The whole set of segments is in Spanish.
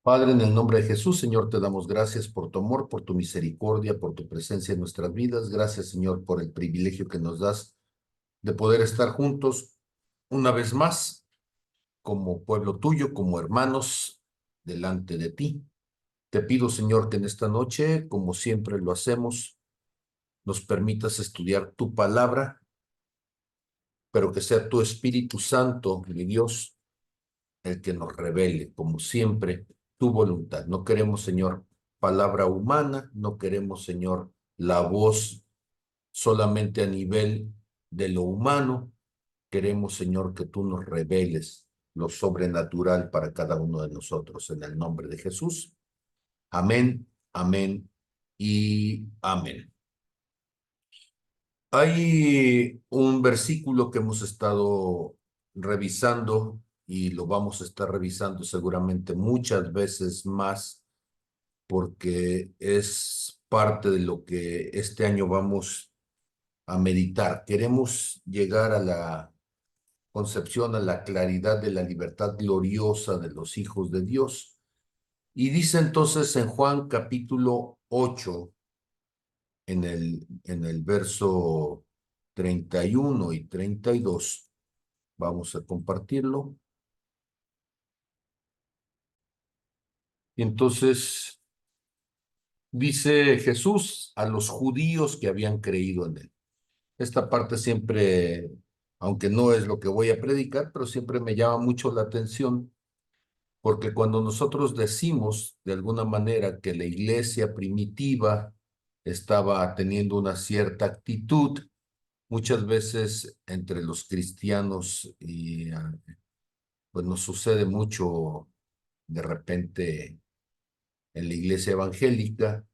Padre, en el nombre de Jesús, Señor, te damos gracias por tu amor, por tu misericordia, por tu presencia en nuestras vidas. Gracias, Señor, por el privilegio que nos das de poder estar juntos una vez más como pueblo tuyo, como hermanos delante de ti. Te pido, Señor, que en esta noche, como siempre lo hacemos, nos permitas estudiar tu palabra, pero que sea tu Espíritu Santo, mi Dios, el que nos revele, como siempre, tu voluntad. No queremos, Señor, palabra humana, no queremos, Señor, la voz solamente a nivel de lo humano. Queremos, Señor, que tú nos reveles lo sobrenatural para cada uno de nosotros. En el nombre de Jesús. Amén, amén y amén. Hay un versículo que hemos estado revisando y lo vamos a estar revisando seguramente muchas veces más porque es parte de lo que este año vamos a meditar. Queremos llegar a la concepción, a la claridad de la libertad gloriosa de los hijos de Dios. Y dice entonces en Juan capítulo 8, en el verso 31 y 32, vamos a compartirlo. Y entonces dice Jesús a los judíos que habían creído en él. Esta parte siempre, aunque no es lo que voy a predicar, pero siempre me llama mucho la atención, porque cuando nosotros decimos de alguna manera que la iglesia primitiva estaba teniendo una cierta actitud, muchas veces entre los cristianos y pues nos sucede mucho de repente en la iglesia evangélica,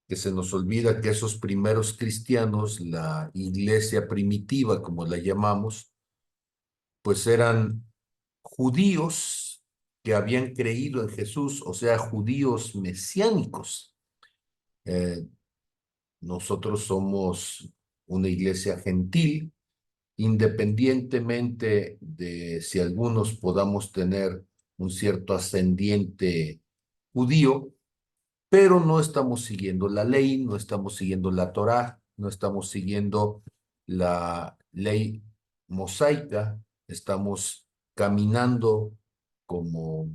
que se nos olvida que esos primeros cristianos, la iglesia primitiva, como la llamamos, pues eran judíos que habían creído en Jesús, o sea, judíos mesiánicos. Eh, Nosotros somos una iglesia gentil, independientemente de si algunos podamos tener un cierto ascendiente judío, pero no estamos siguiendo la ley, no estamos siguiendo la Torá, no estamos siguiendo la ley mosaica, estamos caminando como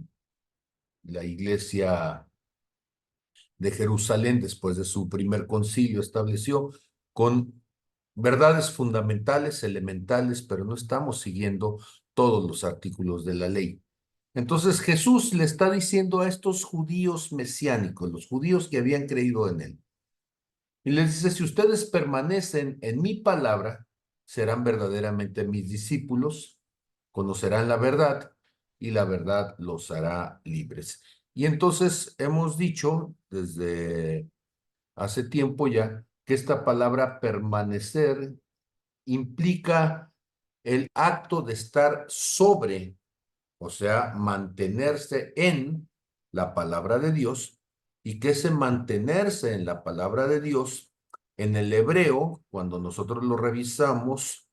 la iglesia de Jerusalén después de su primer concilio estableció, con verdades fundamentales, elementales, pero no estamos siguiendo todos los artículos de la ley. Entonces Jesús le está diciendo a estos judíos mesiánicos, los judíos que habían creído en él, y les dice, si ustedes permanecen en mi palabra, serán verdaderamente mis discípulos, conocerán la verdad y la verdad los hará libres. Y entonces hemos dicho desde hace tiempo ya que esta palabra permanecer implica el acto de estar sobre, o sea, mantenerse en la palabra de Dios, y que ese mantenerse en la palabra de Dios, en el hebreo, cuando nosotros lo revisamos,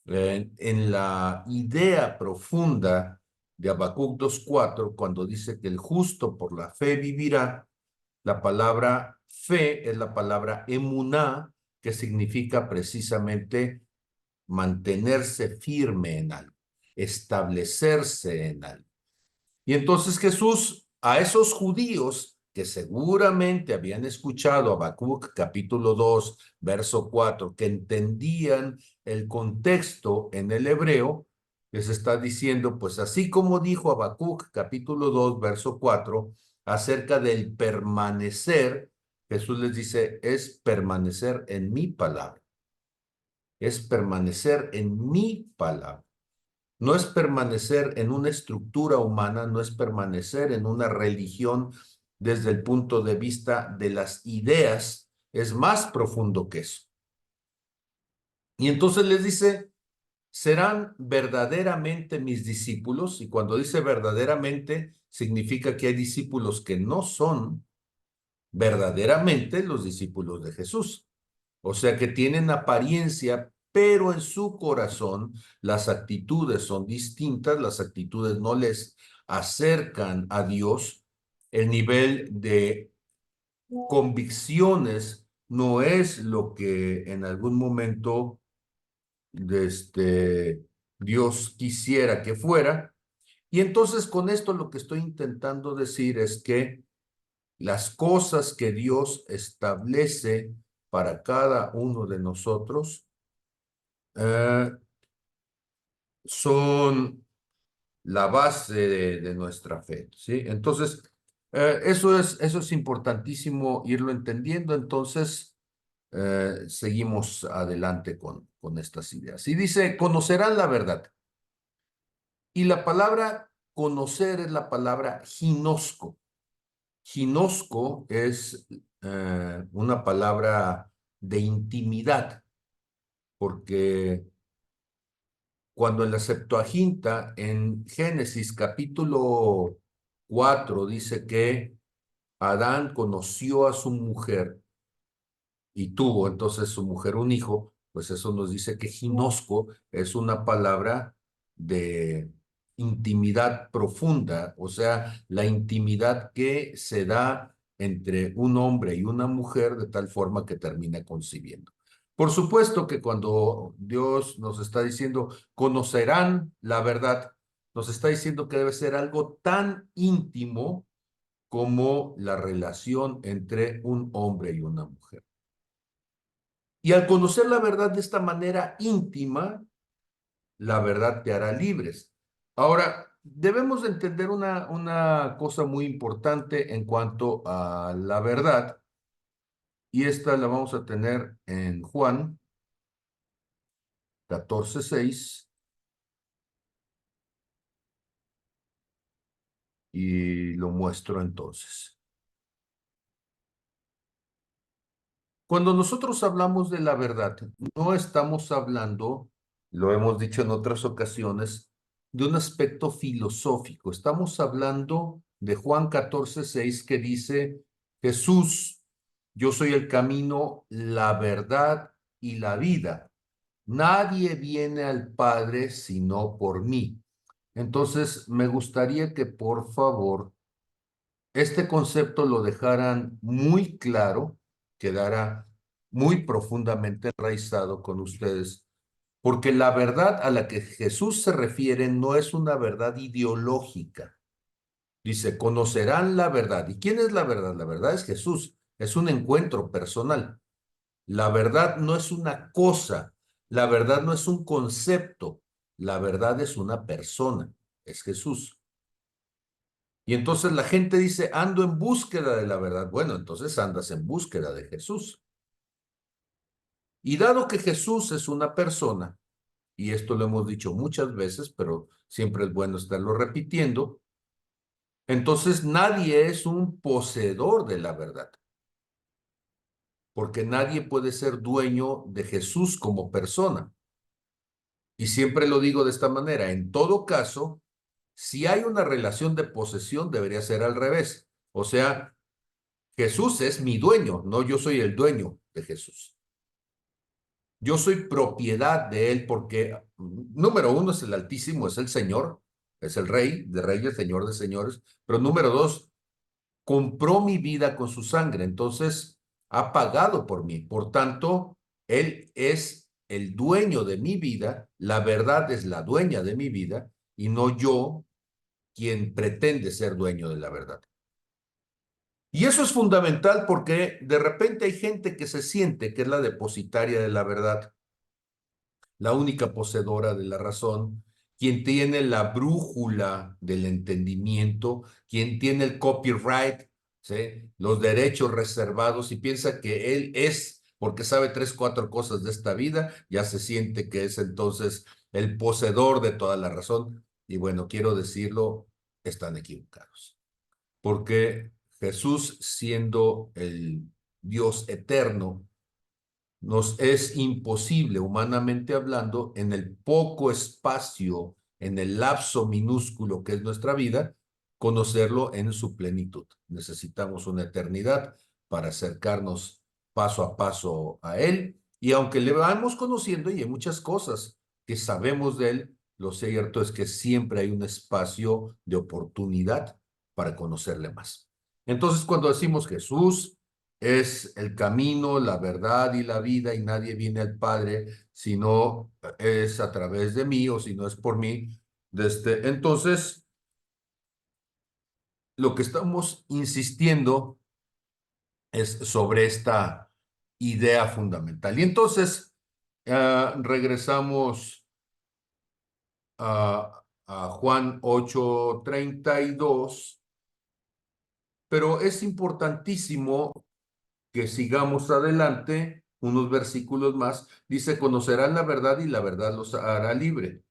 en la idea profunda de Habacuc 2:4, cuando dice que el justo por la fe vivirá, la palabra fe es la palabra emuná, que significa precisamente mantenerse firme en algo, establecerse en algo. Y entonces Jesús a esos judíos que seguramente habían escuchado Habacuc capítulo 2, verso 4, que entendían el contexto en el hebreo, les está diciendo, pues así como dijo Habacuc capítulo 2, verso 4, acerca del permanecer, Jesús les dice, es permanecer en mi palabra, es permanecer en mi palabra. No es permanecer en una estructura humana, no es permanecer en una religión desde el punto de vista de las ideas, es más profundo que eso. Y entonces les dice, serán verdaderamente mis discípulos, y cuando dice verdaderamente, significa que hay discípulos que no son verdaderamente los discípulos de Jesús. O sea que tienen apariencia, pero en su corazón las actitudes son distintas, las actitudes no les acercan a Dios, el nivel de convicciones no es lo que en algún momento Dios quisiera que fuera. Y entonces con esto lo que estoy intentando decir es que las cosas que Dios establece para cada uno de nosotros eh, son la base de nuestra fe, ¿sí? Entonces, eso es importantísimo irlo entendiendo. Entonces, seguimos adelante con estas ideas. Y dice, conocerán la verdad. Y la palabra conocer es la palabra ginosco. Ginosco es una palabra de intimidad, porque cuando en la Septuaginta, en Génesis capítulo 4 dice que Adán conoció a su mujer y tuvo entonces su mujer un hijo, pues eso nos dice que ginosco es una palabra de intimidad profunda, o sea, la intimidad que se da entre un hombre y una mujer de tal forma que termina concibiendo. Por supuesto que cuando Dios nos está diciendo, conocerán la verdad, nos está diciendo que debe ser algo tan íntimo como la relación entre un hombre y una mujer. Y al conocer la verdad de esta manera íntima, la verdad te hará libres. Ahora, debemos de entender una cosa muy importante en cuanto a la verdad, y esta la vamos a tener en Juan 14:6, y lo muestro entonces. Cuando nosotros hablamos de la verdad, no estamos hablando, lo hemos dicho en otras ocasiones, de un aspecto filosófico. Estamos hablando de Juan 14:6 que dice, Jesús, yo soy el camino, la verdad y la vida. Nadie viene al Padre sino por mí. Entonces, me gustaría que por favor este concepto lo dejaran muy claro, quedara muy profundamente enraizado con ustedes, porque la verdad a la que Jesús se refiere no es una verdad ideológica. Dice, conocerán la verdad. ¿Y quién es la verdad? La verdad es Jesús, es un encuentro personal. La verdad no es una cosa, la verdad no es un concepto, la verdad es una persona, es Jesús. Y entonces la gente dice, ando en búsqueda de la verdad. Bueno, entonces andas en búsqueda de Jesús. Y dado que Jesús es una persona, y esto lo hemos dicho muchas veces, pero siempre es bueno estarlo repitiendo, entonces nadie es un poseedor de la verdad, porque nadie puede ser dueño de Jesús como persona. Y siempre lo digo de esta manera, en todo caso, si hay una relación de posesión, debería ser al revés. O sea, Jesús es mi dueño, no yo soy el dueño de Jesús. Yo soy propiedad de él porque, número uno, es el Altísimo, es el Señor, es el Rey de Reyes, Señor de Señores, pero número dos, compró mi vida con su sangre, entonces ha pagado por mí. Por tanto, él es el dueño de mi vida, la verdad es la dueña de mi vida y no yo quien pretende ser dueño de la verdad. Y eso es fundamental porque de repente hay gente que se siente que es la depositaria de la verdad, la única poseedora de la razón, quien tiene la brújula del entendimiento, quien tiene el copyright, ¿sí? Los derechos reservados y piensa que él es, porque sabe tres, cuatro cosas de esta vida, ya se siente que es entonces el poseedor de toda la razón. Y bueno, quiero decirlo, están equivocados porque Jesús, siendo el Dios eterno, nos es imposible, humanamente hablando, en el poco espacio, en el lapso minúsculo que es nuestra vida, conocerlo en su plenitud. Necesitamos una eternidad para acercarnos paso a paso a Él. Y aunque le vamos conociendo y hay muchas cosas que sabemos de Él, lo cierto es que siempre hay un espacio de oportunidad para conocerle más. Entonces, cuando decimos Jesús es el camino, la verdad y la vida, y nadie viene al Padre si no es a través de mí o si no es por mí, entonces lo que estamos insistiendo es sobre esta idea fundamental. Y entonces regresamos a Juan 8:32, pero es importantísimo que sigamos adelante unos versículos más. Dice, conocerán la verdad y la verdad los hará libre.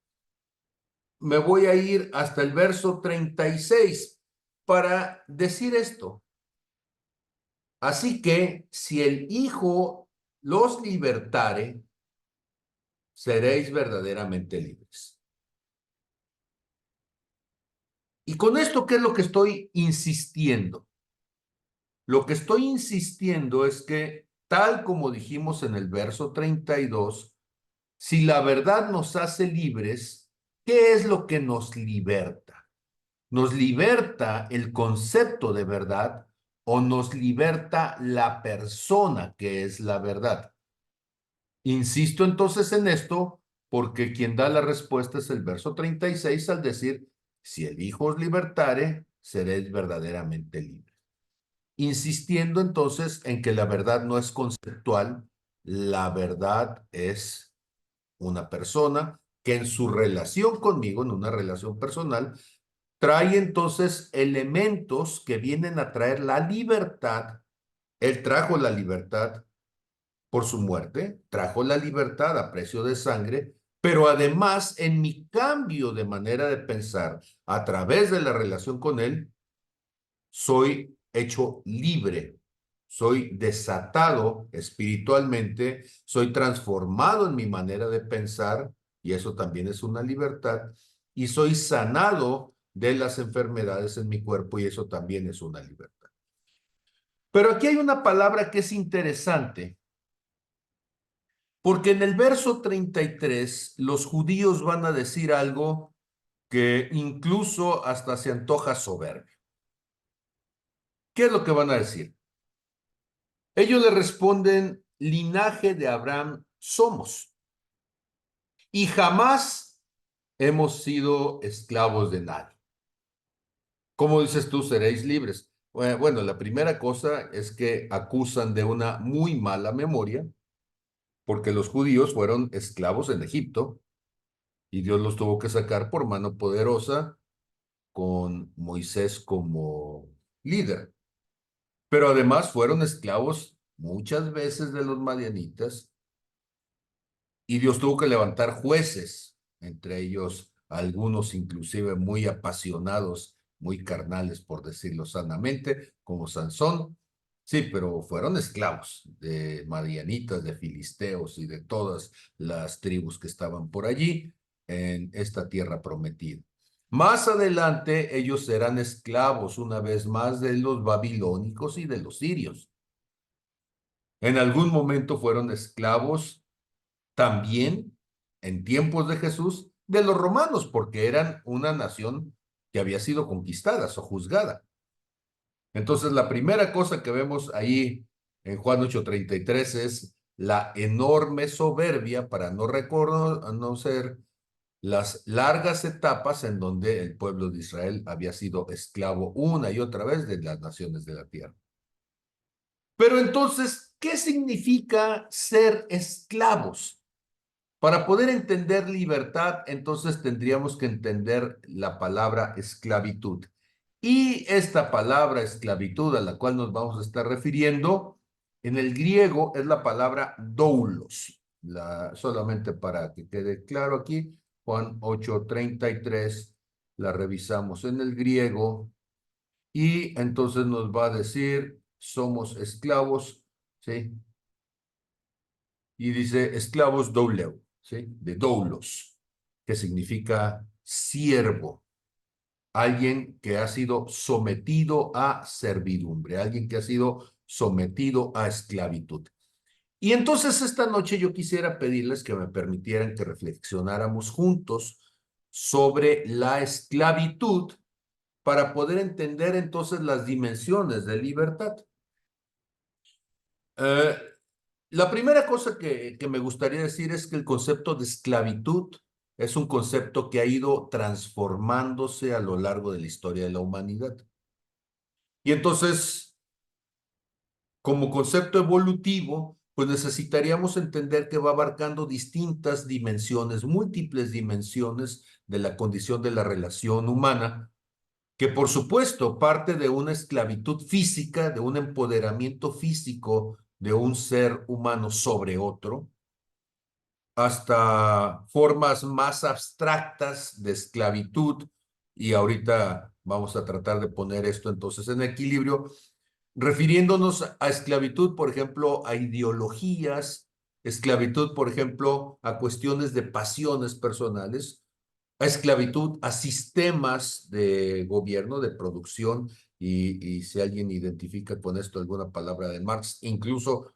Me voy a ir hasta el verso 36 para decir esto. Así que si el Hijo los libertare, seréis verdaderamente libres. Y con esto, ¿qué es lo que estoy insistiendo? Lo que estoy insistiendo es que, tal como dijimos en el verso 32, si la verdad nos hace libres, ¿qué es lo que nos liberta? ¿Nos liberta el concepto de verdad o nos liberta la persona que es la verdad? Insisto entonces en esto porque quien da la respuesta es el verso 36 al decir, si el Hijo os libertare, seréis verdaderamente libres. Insistiendo entonces en que la verdad no es conceptual, la verdad es una persona que en su relación conmigo, en una relación personal, trae entonces elementos que vienen a traer la libertad. Él trajo la libertad por su muerte, trajo la libertad a precio de sangre, pero además en mi cambio de manera de pensar a través de la relación con él, soy hecho libre, soy desatado espiritualmente, soy transformado en mi manera de pensar, y eso también es una libertad, y soy sanado de las enfermedades en mi cuerpo, y eso también es una libertad. Pero aquí hay una palabra que es interesante, porque en el verso 33 los judíos van a decir algo que incluso hasta se antoja soberbio. ¿Qué es lo que van a decir? Ellos le responden, linaje de Abraham somos y jamás hemos sido esclavos de nadie. ¿Cómo dices tú, seréis libres? Bueno, la primera cosa es que acusan de una muy mala memoria, porque los judíos fueron esclavos en Egipto y Dios los tuvo que sacar por mano poderosa con Moisés como líder. Pero además fueron esclavos muchas veces de los madianitas y Dios tuvo que levantar jueces, entre ellos algunos inclusive muy apasionados, muy carnales, por decirlo sanamente, como Sansón. Sí, pero fueron esclavos de madianitas, de filisteos y de todas las tribus que estaban por allí en esta tierra prometida. Más adelante ellos serán esclavos una vez más de los babilónicos y de los sirios. En algún momento fueron esclavos también en tiempos de Jesús de los romanos, porque eran una nación que había sido conquistada o juzgada. Entonces, la primera cosa que vemos ahí en Juan 8:33 es la enorme soberbia para no reconocer las largas etapas en donde el pueblo de Israel había sido esclavo una y otra vez de las naciones de la tierra. Pero entonces, ¿qué significa ser esclavos? Para poder entender libertad, entonces tendríamos que entender la palabra esclavitud. Y esta palabra esclavitud a la cual nos vamos a estar refiriendo, en el griego es la palabra doulos. Solamente para que quede claro aquí, Juan 8:33, la revisamos en el griego y entonces nos va a decir, somos esclavos, ¿sí? Y dice esclavos douleu, ¿sí? De doulos, que significa siervo, alguien que ha sido sometido a servidumbre, alguien que ha sido sometido a esclavitud. Y entonces esta noche yo quisiera pedirles que me permitieran que reflexionáramos juntos sobre la esclavitud para poder entender entonces las dimensiones de libertad. La primera cosa que me gustaría decir es que el concepto de esclavitud es un concepto que ha ido transformándose a lo largo de la historia de la humanidad. Y entonces, como concepto evolutivo, pues necesitaríamos entender que va abarcando distintas dimensiones, múltiples dimensiones de la condición de la relación humana, que por supuesto parte de una esclavitud física, de un empoderamiento físico de un ser humano sobre otro, hasta formas más abstractas de esclavitud, y ahorita vamos a tratar de poner esto entonces en equilibrio, refiriéndonos a esclavitud, por ejemplo, a ideologías, esclavitud, por ejemplo, a cuestiones de pasiones personales, a esclavitud, a sistemas de gobierno, de producción, y si alguien identifica con esto alguna palabra de Marx, incluso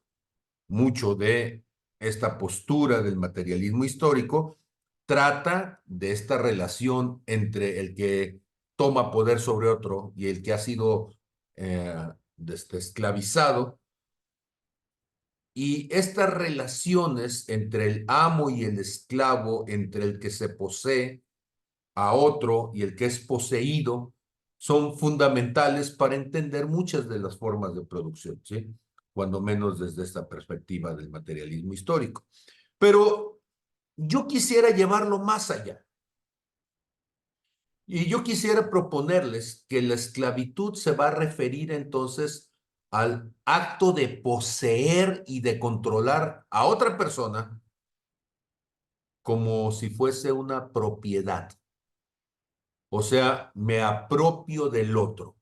mucho de esta postura del materialismo histórico, trata de esta relación entre el que toma poder sobre otro y el que ha sido esclavizado, y estas relaciones entre el amo y el esclavo, entre el que se posee a otro y el que es poseído, son fundamentales para entender muchas de las formas de producción, ¿sí? Cuando menos desde esta perspectiva del materialismo histórico. Pero yo quisiera llevarlo más allá. Y yo quisiera proponerles que la esclavitud se va a referir entonces al acto de poseer y de controlar a otra persona como si fuese una propiedad. O sea, me apropio del otro,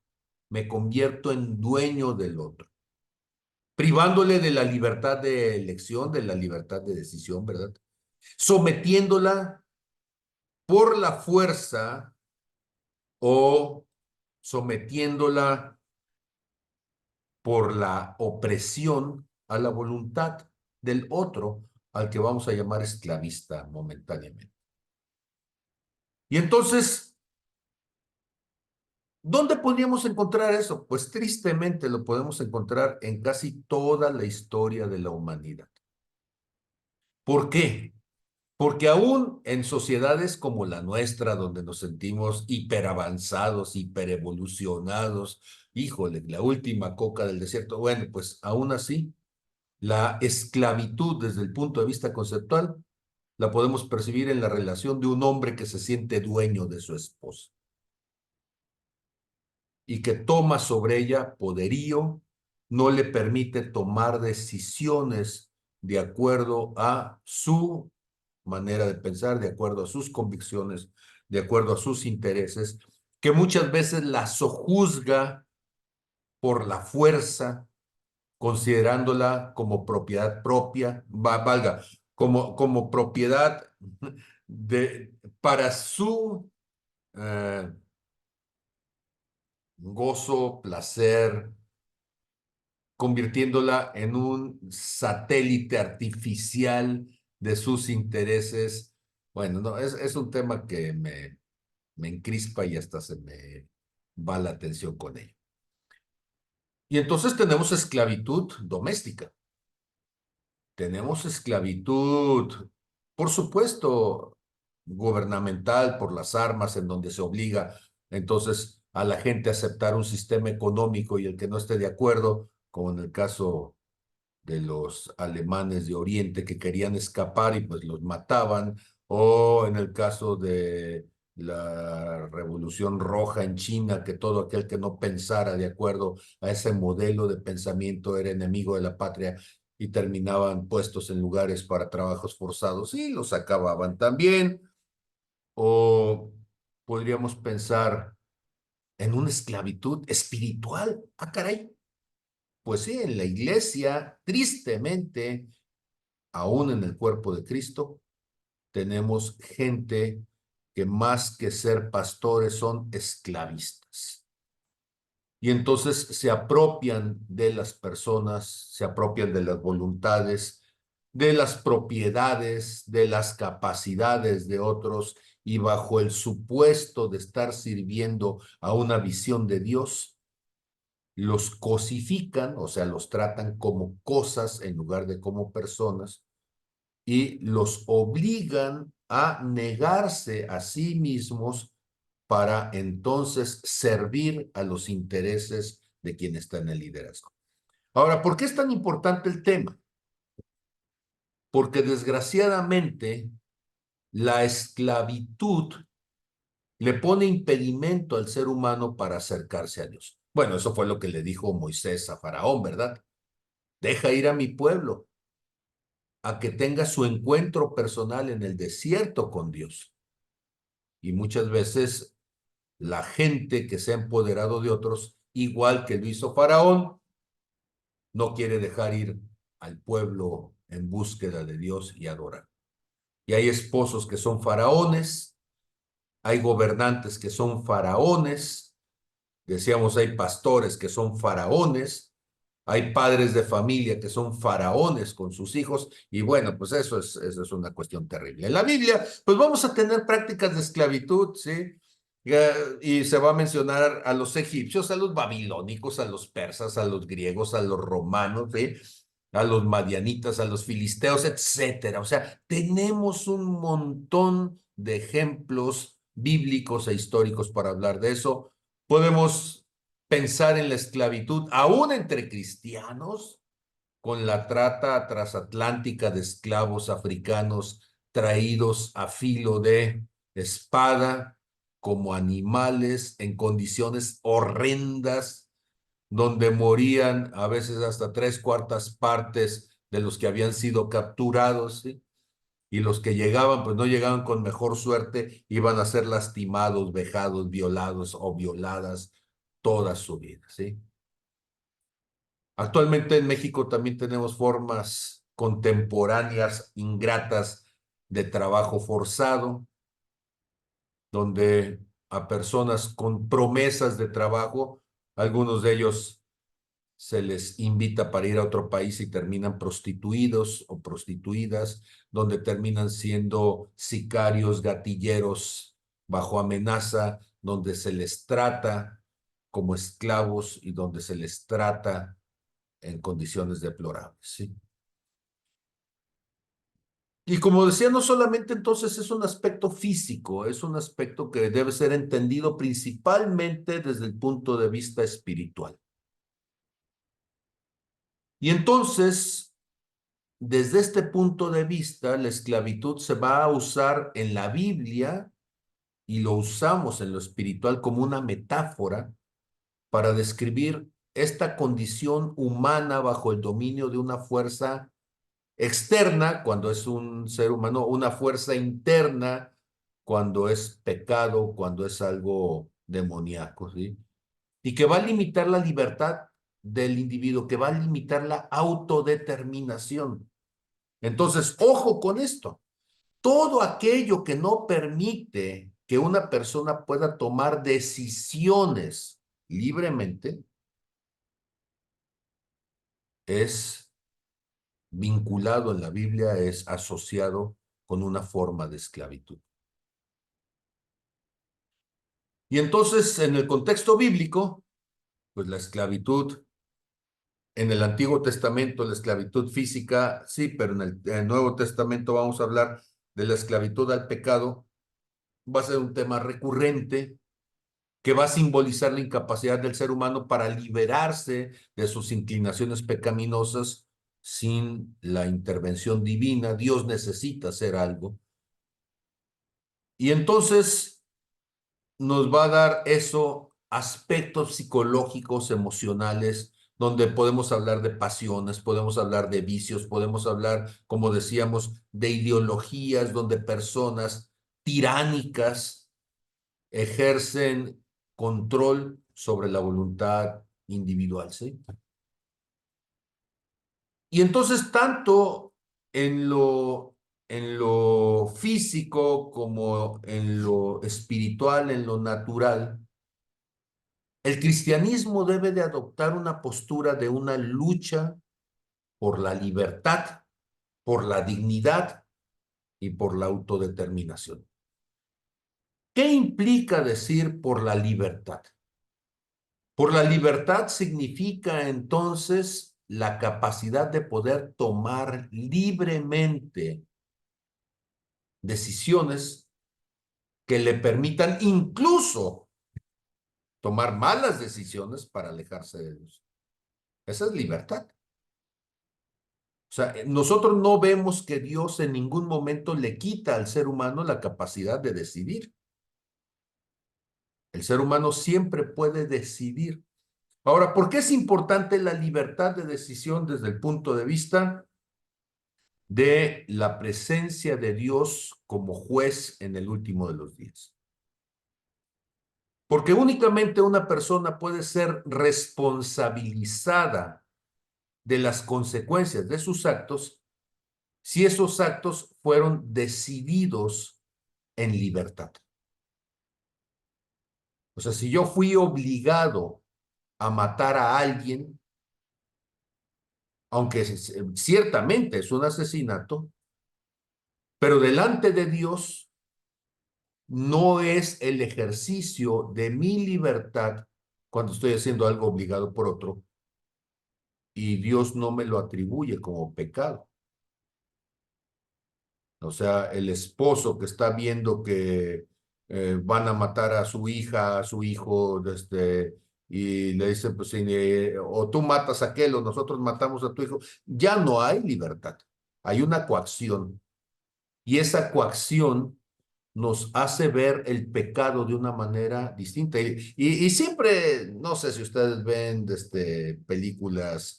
me convierto en dueño del otro, privándole de la libertad de elección, de la libertad de decisión, ¿verdad? Sometiéndola por la fuerza o sometiéndola por la opresión a la voluntad del otro, al que vamos a llamar esclavista momentáneamente. Y entonces, ¿dónde podríamos encontrar eso? Pues tristemente lo podemos encontrar en casi toda la historia de la humanidad. ¿Por qué? Porque aún en sociedades como la nuestra, donde nos sentimos hiperavanzados, hiperevolucionados, híjole, la última coca del desierto, bueno, pues aún así, la esclavitud desde el punto de vista conceptual la podemos percibir en la relación de un hombre que se siente dueño de su esposa y que toma sobre ella poderío, no le permite tomar decisiones de acuerdo a su manera de pensar, de acuerdo a sus convicciones, de acuerdo a sus intereses, que muchas veces la sojuzga por la fuerza, considerándola como propiedad propia, valga, como propiedad para su gozo, placer, convirtiéndola en un satélite artificial de sus intereses. Bueno, no, es un tema que me encrispa y hasta se me va la atención con ello. Y entonces tenemos esclavitud doméstica. Tenemos esclavitud, por supuesto, gubernamental por las armas, en donde se obliga entonces a la gente a aceptar un sistema económico, y el que no esté de acuerdo, como en el caso de los alemanes de Oriente que querían escapar y pues los mataban, o en el caso de la Revolución Roja en China, que todo aquel que no pensara de acuerdo a ese modelo de pensamiento era enemigo de la patria y terminaban puestos en lugares para trabajos forzados y los acababan también. O podríamos pensar en una esclavitud espiritual. Ah, caray. Pues sí, en la iglesia, tristemente, aún en el cuerpo de Cristo, tenemos gente que más que ser pastores son esclavistas. Y entonces se apropian de las personas, se apropian de las voluntades, de las propiedades, de las capacidades de otros y bajo el supuesto de estar sirviendo a una visión de Dios, los cosifican, o sea, los tratan como cosas en lugar de como personas y los obligan a negarse a sí mismos para entonces servir a los intereses de quien está en el liderazgo. Ahora, ¿por qué es tan importante el tema? Porque desgraciadamente la esclavitud le pone impedimento al ser humano para acercarse a Dios. Bueno, eso fue lo que le dijo Moisés a Faraón, ¿verdad? Deja ir a mi pueblo a que tenga su encuentro personal en el desierto con Dios. Y muchas veces la gente que se ha empoderado de otros, igual que lo hizo Faraón, no quiere dejar ir al pueblo en búsqueda de Dios y adorar. Y hay esposos que son faraones, hay gobernantes que son faraones, decíamos, hay pastores que son faraones, hay padres de familia que son faraones con sus hijos, y bueno, pues eso es una cuestión terrible. En la Biblia, pues vamos a tener prácticas de esclavitud, ¿sí? Y se va a mencionar a los egipcios, a los babilónicos, a los persas, a los griegos, a los romanos, ¿sí? A los madianitas, a los filisteos, etcétera. O sea, tenemos un montón de ejemplos bíblicos e históricos para hablar de eso. Podemos pensar en la esclavitud, aún entre cristianos, con la trata transatlántica de esclavos africanos traídos a filo de espada como animales en condiciones horrendas, donde morían a veces hasta 3/4 partes de los que habían sido capturados, ¿sí? Y los que llegaban, pues no llegaban con mejor suerte, iban a ser lastimados, vejados, violados o violadas toda su vida, ¿sí? Actualmente en México también tenemos formas contemporáneas ingratas de trabajo forzado, donde a personas con promesas de trabajo, algunos de ellos se les invita para ir a otro país y terminan prostituidos o prostituidas, donde terminan siendo sicarios, gatilleros bajo amenaza, donde se les trata como esclavos y donde se les trata en condiciones deplorables, ¿sí? Y como decía, no solamente entonces es un aspecto físico, es un aspecto que debe ser entendido principalmente desde el punto de vista espiritual. Y entonces, desde este punto de vista, la esclavitud se va a usar en la Biblia y lo usamos en lo espiritual como una metáfora para describir esta condición humana bajo el dominio de una fuerza externa, cuando es un ser humano, una fuerza interna, cuando es pecado, cuando es algo demoníaco, ¿sí? Y que va a limitar la libertad del individuo, que va a limitar la autodeterminación. Entonces, ojo con esto. Todo aquello que no permite que una persona pueda tomar decisiones libremente es vinculado en la Biblia, es asociado con una forma de esclavitud. Y entonces, en el contexto bíblico, pues la esclavitud, en el Antiguo Testamento, la esclavitud física, sí, pero en el Nuevo Testamento vamos a hablar de la esclavitud al pecado, va a ser un tema recurrente que va a simbolizar la incapacidad del ser humano para liberarse de sus inclinaciones pecaminosas sin la intervención divina. Dios necesita hacer algo. Y entonces nos va a dar eso aspectos psicológicos, emocionales, donde podemos hablar de pasiones, podemos hablar de vicios, podemos hablar, como decíamos, de ideologías donde personas tiránicas ejercen control sobre la voluntad individual, ¿sí? Y entonces, tanto en lo físico como en lo espiritual, en lo natural, el cristianismo debe de adoptar una postura de una lucha por la libertad por la dignidad y por la autodeterminación. ¿Qué implica decir por la libertad? Por la libertad significa entonces la capacidad de poder tomar libremente decisiones que le permitan incluso tomar malas decisiones para alejarse de Dios. Esa es libertad. O sea, nosotros no vemos que Dios en ningún momento le quita al ser humano la capacidad de decidir. El ser humano siempre puede decidir. Ahora, ¿por qué es importante la libertad de decisión desde el punto de vista de la presencia de Dios como juez en el último de los días? Porque únicamente una persona puede ser responsabilizada de las consecuencias de sus actos si esos actos fueron decididos en libertad. O sea, si yo fui obligado a matar a alguien, aunque ciertamente es un asesinato, pero delante de Dios no es el ejercicio de mi libertad cuando estoy haciendo algo obligado por otro y Dios no me lo atribuye como pecado. O sea, el esposo que está viendo que van a matar a su hija, a su hijo, y le dice, pues, o tú matas a aquel o nosotros matamos a tu hijo, ya no hay libertad, hay una coacción. Y esa coacción nos hace ver el pecado de una manera distinta. Y siempre, no sé si ustedes ven películas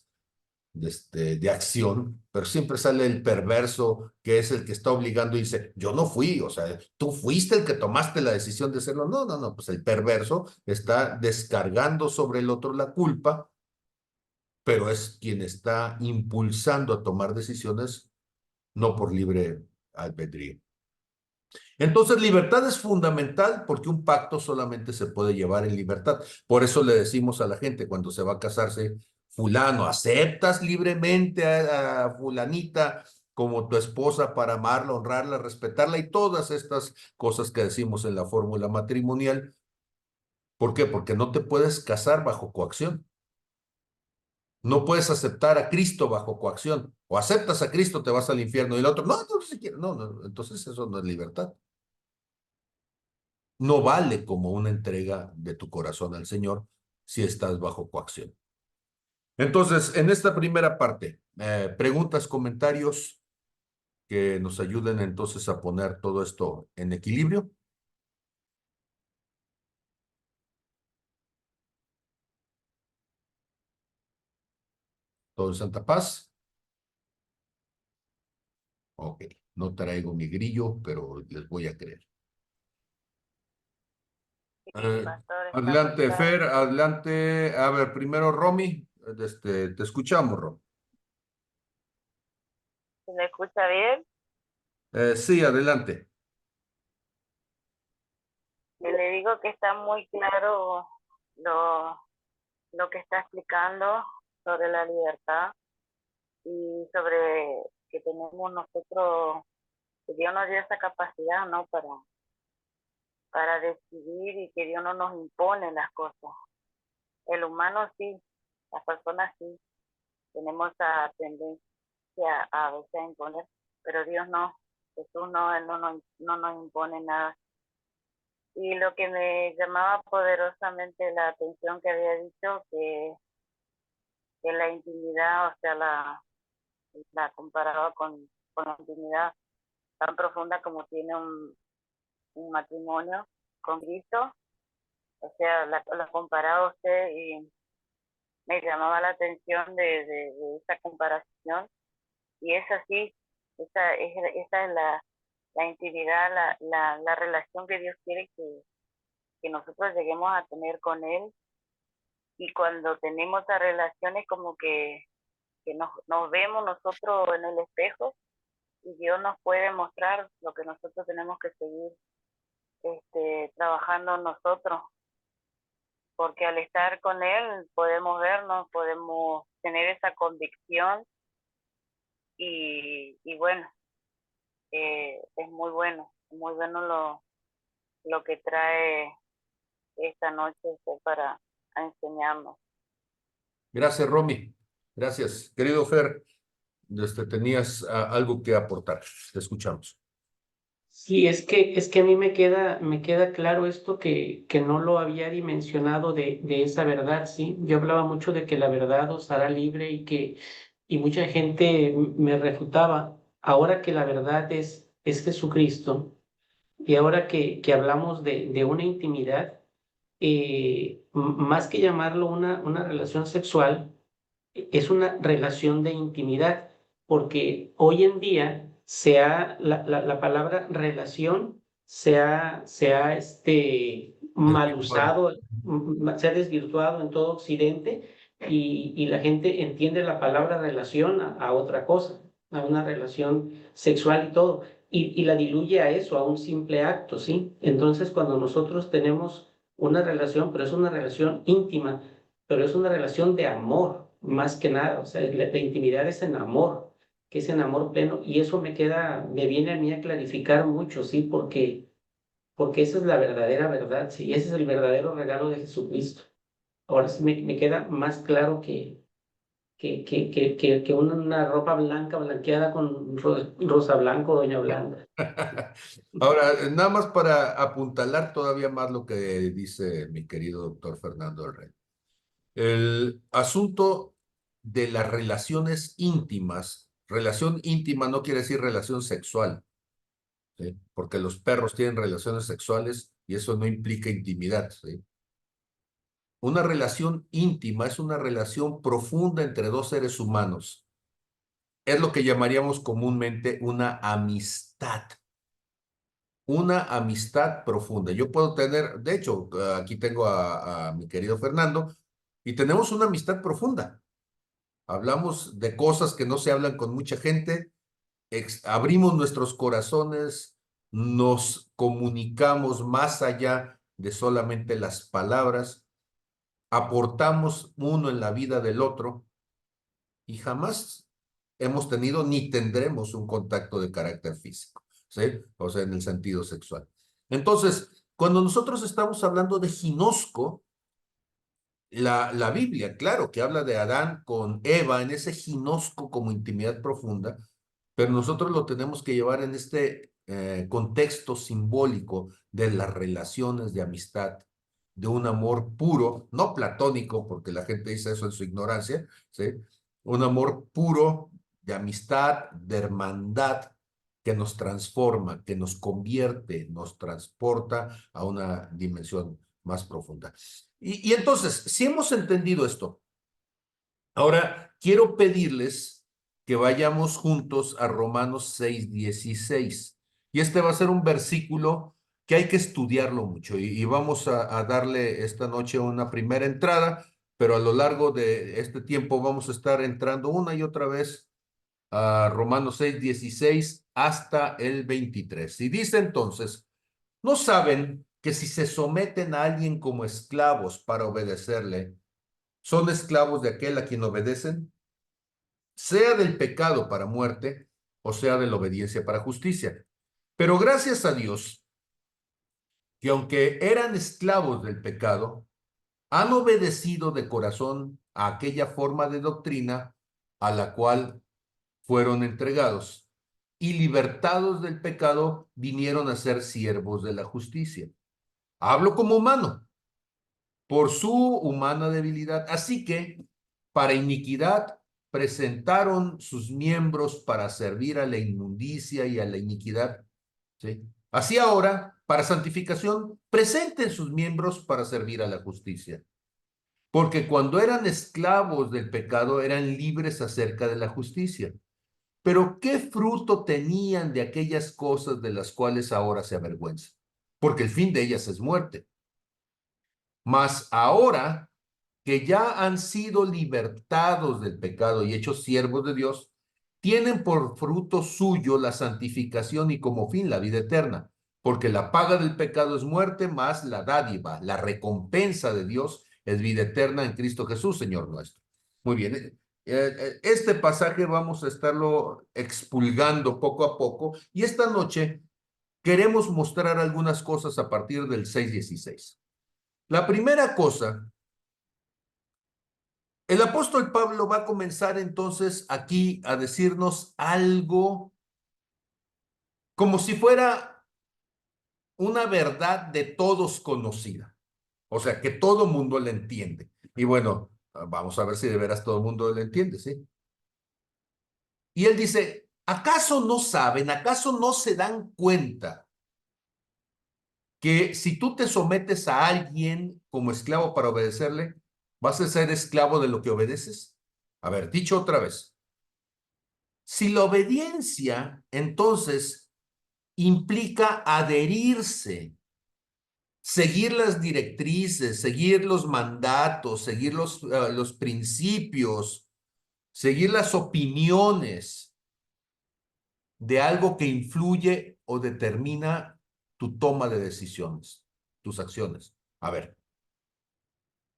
de acción, pero siempre sale el perverso que es el que está obligando y dice, yo no fui, o sea, tú fuiste el que tomaste la decisión de hacerlo. No, no, no, pues el perverso está descargando sobre el otro la culpa, pero es quien está impulsando a tomar decisiones no por libre albedrío. Entonces, libertad es fundamental porque un pacto solamente se puede llevar en libertad. Por eso le decimos a la gente cuando se va a casarse, fulano, ¿aceptas libremente a fulanita como tu esposa para amarla, honrarla, respetarla y todas estas cosas que decimos en la fórmula matrimonial? ¿Por qué? Porque no te puedes casar bajo coacción. No puedes aceptar a Cristo bajo coacción. O aceptas a Cristo, te vas al infierno y el otro, no, no, si quiere, no, no, entonces eso no es libertad. No vale como una entrega de tu corazón al Señor si estás bajo coacción. Entonces, en esta primera parte, preguntas, comentarios que nos ayuden entonces a poner todo esto en equilibrio. Todo en santa paz. Ok, no traigo mi grillo, pero les voy a creer. Sí, Eh, pastor, está muy adelante, claro. Fer, adelante. A ver, primero Romy, te escuchamos, Romy. ¿Se me escucha bien? Sí, adelante. Y le digo que está muy claro lo, lo que está explicando sobre la libertad y sobre que tenemos nosotros, que Dios nos dio esa capacidad, ¿no? Para decidir y que Dios no nos impone las cosas. El humano sí, las personas sí, tenemos esa tendencia a veces a imponer, pero Dios no. Jesús no, Él no nos impone nada. Y lo que me llamaba poderosamente la atención que había dicho, que la intimidad, o sea, la comparaba con la intimidad tan profunda como tiene un matrimonio con Cristo, o sea, la comparaba usted y me llamaba la atención de esa comparación, y es así, esa es la intimidad, la relación que Dios quiere que nosotros lleguemos a tener con Él. Y cuando tenemos esas relaciones como que nos vemos nosotros en el espejo y Dios nos puede mostrar lo que nosotros tenemos que seguir trabajando nosotros, porque al estar con Él podemos vernos, podemos tener esa convicción y bueno, es muy bueno lo que trae esta noche usted para enseñarnos. Gracias, Romy. Gracias. Querido Fer, tenías algo que aportar. Te escuchamos. Sí, es que a mí me queda claro esto que no lo había dimensionado de esa verdad, ¿sí? Yo hablaba mucho de que la verdad os hará libre y mucha gente me refutaba. Ahora que la verdad es Jesucristo y ahora que hablamos de una intimidad, más que llamarlo una relación sexual, es una relación de intimidad, porque hoy en día la palabra relación se ha mal usado, se ha desvirtuado en todo Occidente y la gente entiende la palabra relación a otra cosa, a una relación sexual y todo, y la diluye a eso, a un simple acto, ¿sí? Entonces, cuando nosotros tenemos una relación, pero es una relación íntima, pero es una relación de amor, más que nada, o sea, la intimidad es en amor, que es en amor pleno, y eso me viene a mí a clarificar mucho, ¿sí? Porque esa es la verdadera verdad, ¿sí? Ese es el verdadero regalo de Jesucristo. Ahora sí me queda más claro que una ropa blanca blanqueada con rosa blanco, doña Blanca. Ahora, nada más para apuntalar todavía más lo que dice mi querido doctor Fernando del Rey. El asunto de las relaciones íntimas, relación íntima no quiere decir relación sexual, ¿sí? Porque los perros tienen relaciones sexuales y eso no implica intimidad, ¿sí? Una relación íntima es una relación profunda entre dos seres humanos. Es lo que llamaríamos comúnmente una amistad. Una amistad profunda. Yo puedo tener, de hecho, aquí tengo a mi querido Fernando y tenemos una amistad profunda. Hablamos de cosas que no se hablan con mucha gente, abrimos nuestros corazones, nos comunicamos más allá de solamente las palabras, aportamos uno en la vida del otro y jamás hemos tenido ni tendremos un contacto de carácter físico, ¿sí? O sea, en el sentido sexual. Entonces, cuando nosotros estamos hablando de ginosco, la Biblia, claro, que habla de Adán con Eva en ese ginosco como intimidad profunda, pero nosotros lo tenemos que llevar en este contexto simbólico de las relaciones de amistad, de un amor puro, no platónico, porque la gente dice eso en su ignorancia, ¿sí? Un amor puro de amistad, de hermandad, que nos transforma, que nos convierte, nos transporta a una dimensión más profunda. Y entonces, si hemos entendido esto, ahora quiero pedirles que vayamos juntos a Romanos 6:16. Y este va a ser un versículo que hay que estudiarlo mucho y vamos a darle esta noche una primera entrada, pero a lo largo de este tiempo vamos a estar entrando una y otra vez a Romanos 6:16 hasta el 23. Y dice entonces, ¿no saben que si se someten a alguien como esclavos para obedecerle, son esclavos de aquel a quien obedecen? Sea del pecado para muerte o sea de la obediencia para justicia. Pero gracias a Dios, que aunque eran esclavos del pecado, han obedecido de corazón a aquella forma de doctrina a la cual fueron entregados y libertados del pecado vinieron a ser siervos de la justicia. Hablo como humano, por su humana debilidad. Así que, para iniquidad, presentaron sus miembros para servir a la inmundicia y a la iniquidad. ¿Sí? Así ahora, para santificación, presenten sus miembros para servir a la justicia. Porque cuando eran esclavos del pecado, eran libres acerca de la justicia. Pero ¿qué fruto tenían de aquellas cosas de las cuales ahora se avergüenzan? Porque el fin de ellas es muerte. Mas ahora que ya han sido libertados del pecado y hechos siervos de Dios, tienen por fruto suyo la santificación y como fin la vida eterna, porque la paga del pecado es muerte, más la dádiva, la recompensa de Dios es vida eterna en Cristo Jesús, Señor nuestro. Muy bien, Este pasaje vamos a estarlo expulgando poco a poco y esta noche queremos mostrar algunas cosas a partir del 6:16. La primera cosa, el apóstol Pablo va a comenzar entonces aquí a decirnos algo como si fuera una verdad de todos conocida. O sea, que todo mundo la entiende. Y bueno, vamos a ver si de veras todo el mundo la entiende, ¿sí? Y él dice, ¿acaso no saben, acaso no se dan cuenta que si tú te sometes a alguien como esclavo para obedecerle, vas a ser esclavo de lo que obedeces? A ver, dicho otra vez, si la obediencia entonces implica adherirse, seguir las directrices, seguir los mandatos, seguir los principios, seguir las opiniones de algo que influye o determina tu toma de decisiones, tus acciones. A ver,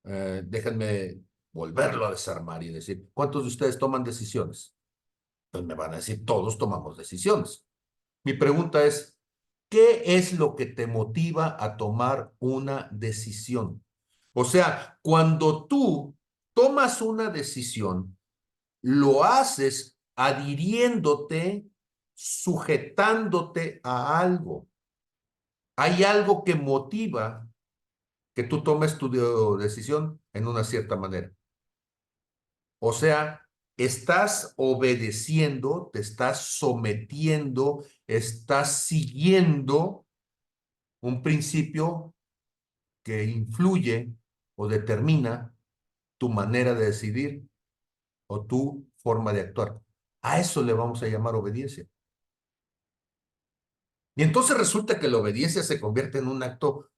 déjenme volverlo a desarmar y decir, ¿cuántos de ustedes toman decisiones? Pues me van a decir, todos tomamos decisiones. Mi pregunta es, ¿qué es lo que te motiva a tomar una decisión? O sea, cuando tú tomas una decisión, lo haces adhiriéndote, sujetándote a algo. Hay algo que motiva que tú tomes tu decisión en una cierta manera. O sea, estás obedeciendo, te estás sometiendo, estás siguiendo un principio que influye o determina tu manera de decidir o tu forma de actuar. A eso le vamos a llamar obediencia. Y entonces resulta que la obediencia se convierte en un acto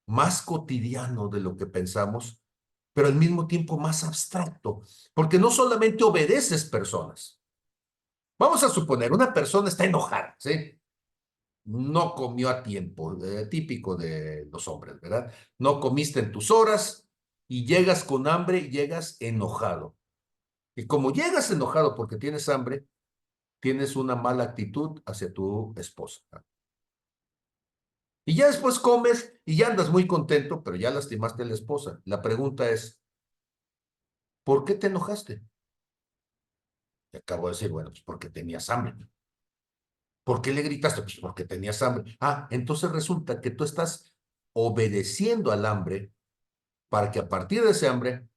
más cotidiano de lo que pensamos, pero al mismo tiempo más abstracto, porque no solamente obedeces personas. Vamos a suponer, una persona está enojada, ¿sí? No comió a tiempo, típico de los hombres, ¿verdad? No comiste en tus horas y llegas con hambre y llegas enojado. Y como llegas enojado porque tienes hambre, tienes una mala actitud hacia tu esposa. Y ya después comes y ya andas muy contento, pero ya lastimaste a la esposa. La pregunta es, ¿por qué te enojaste? Te acabo de decir, bueno, pues porque tenías hambre. ¿Por qué le gritaste? Pues porque tenías hambre. Ah, entonces resulta que tú estás obedeciendo al hambre para que a partir de ese hambre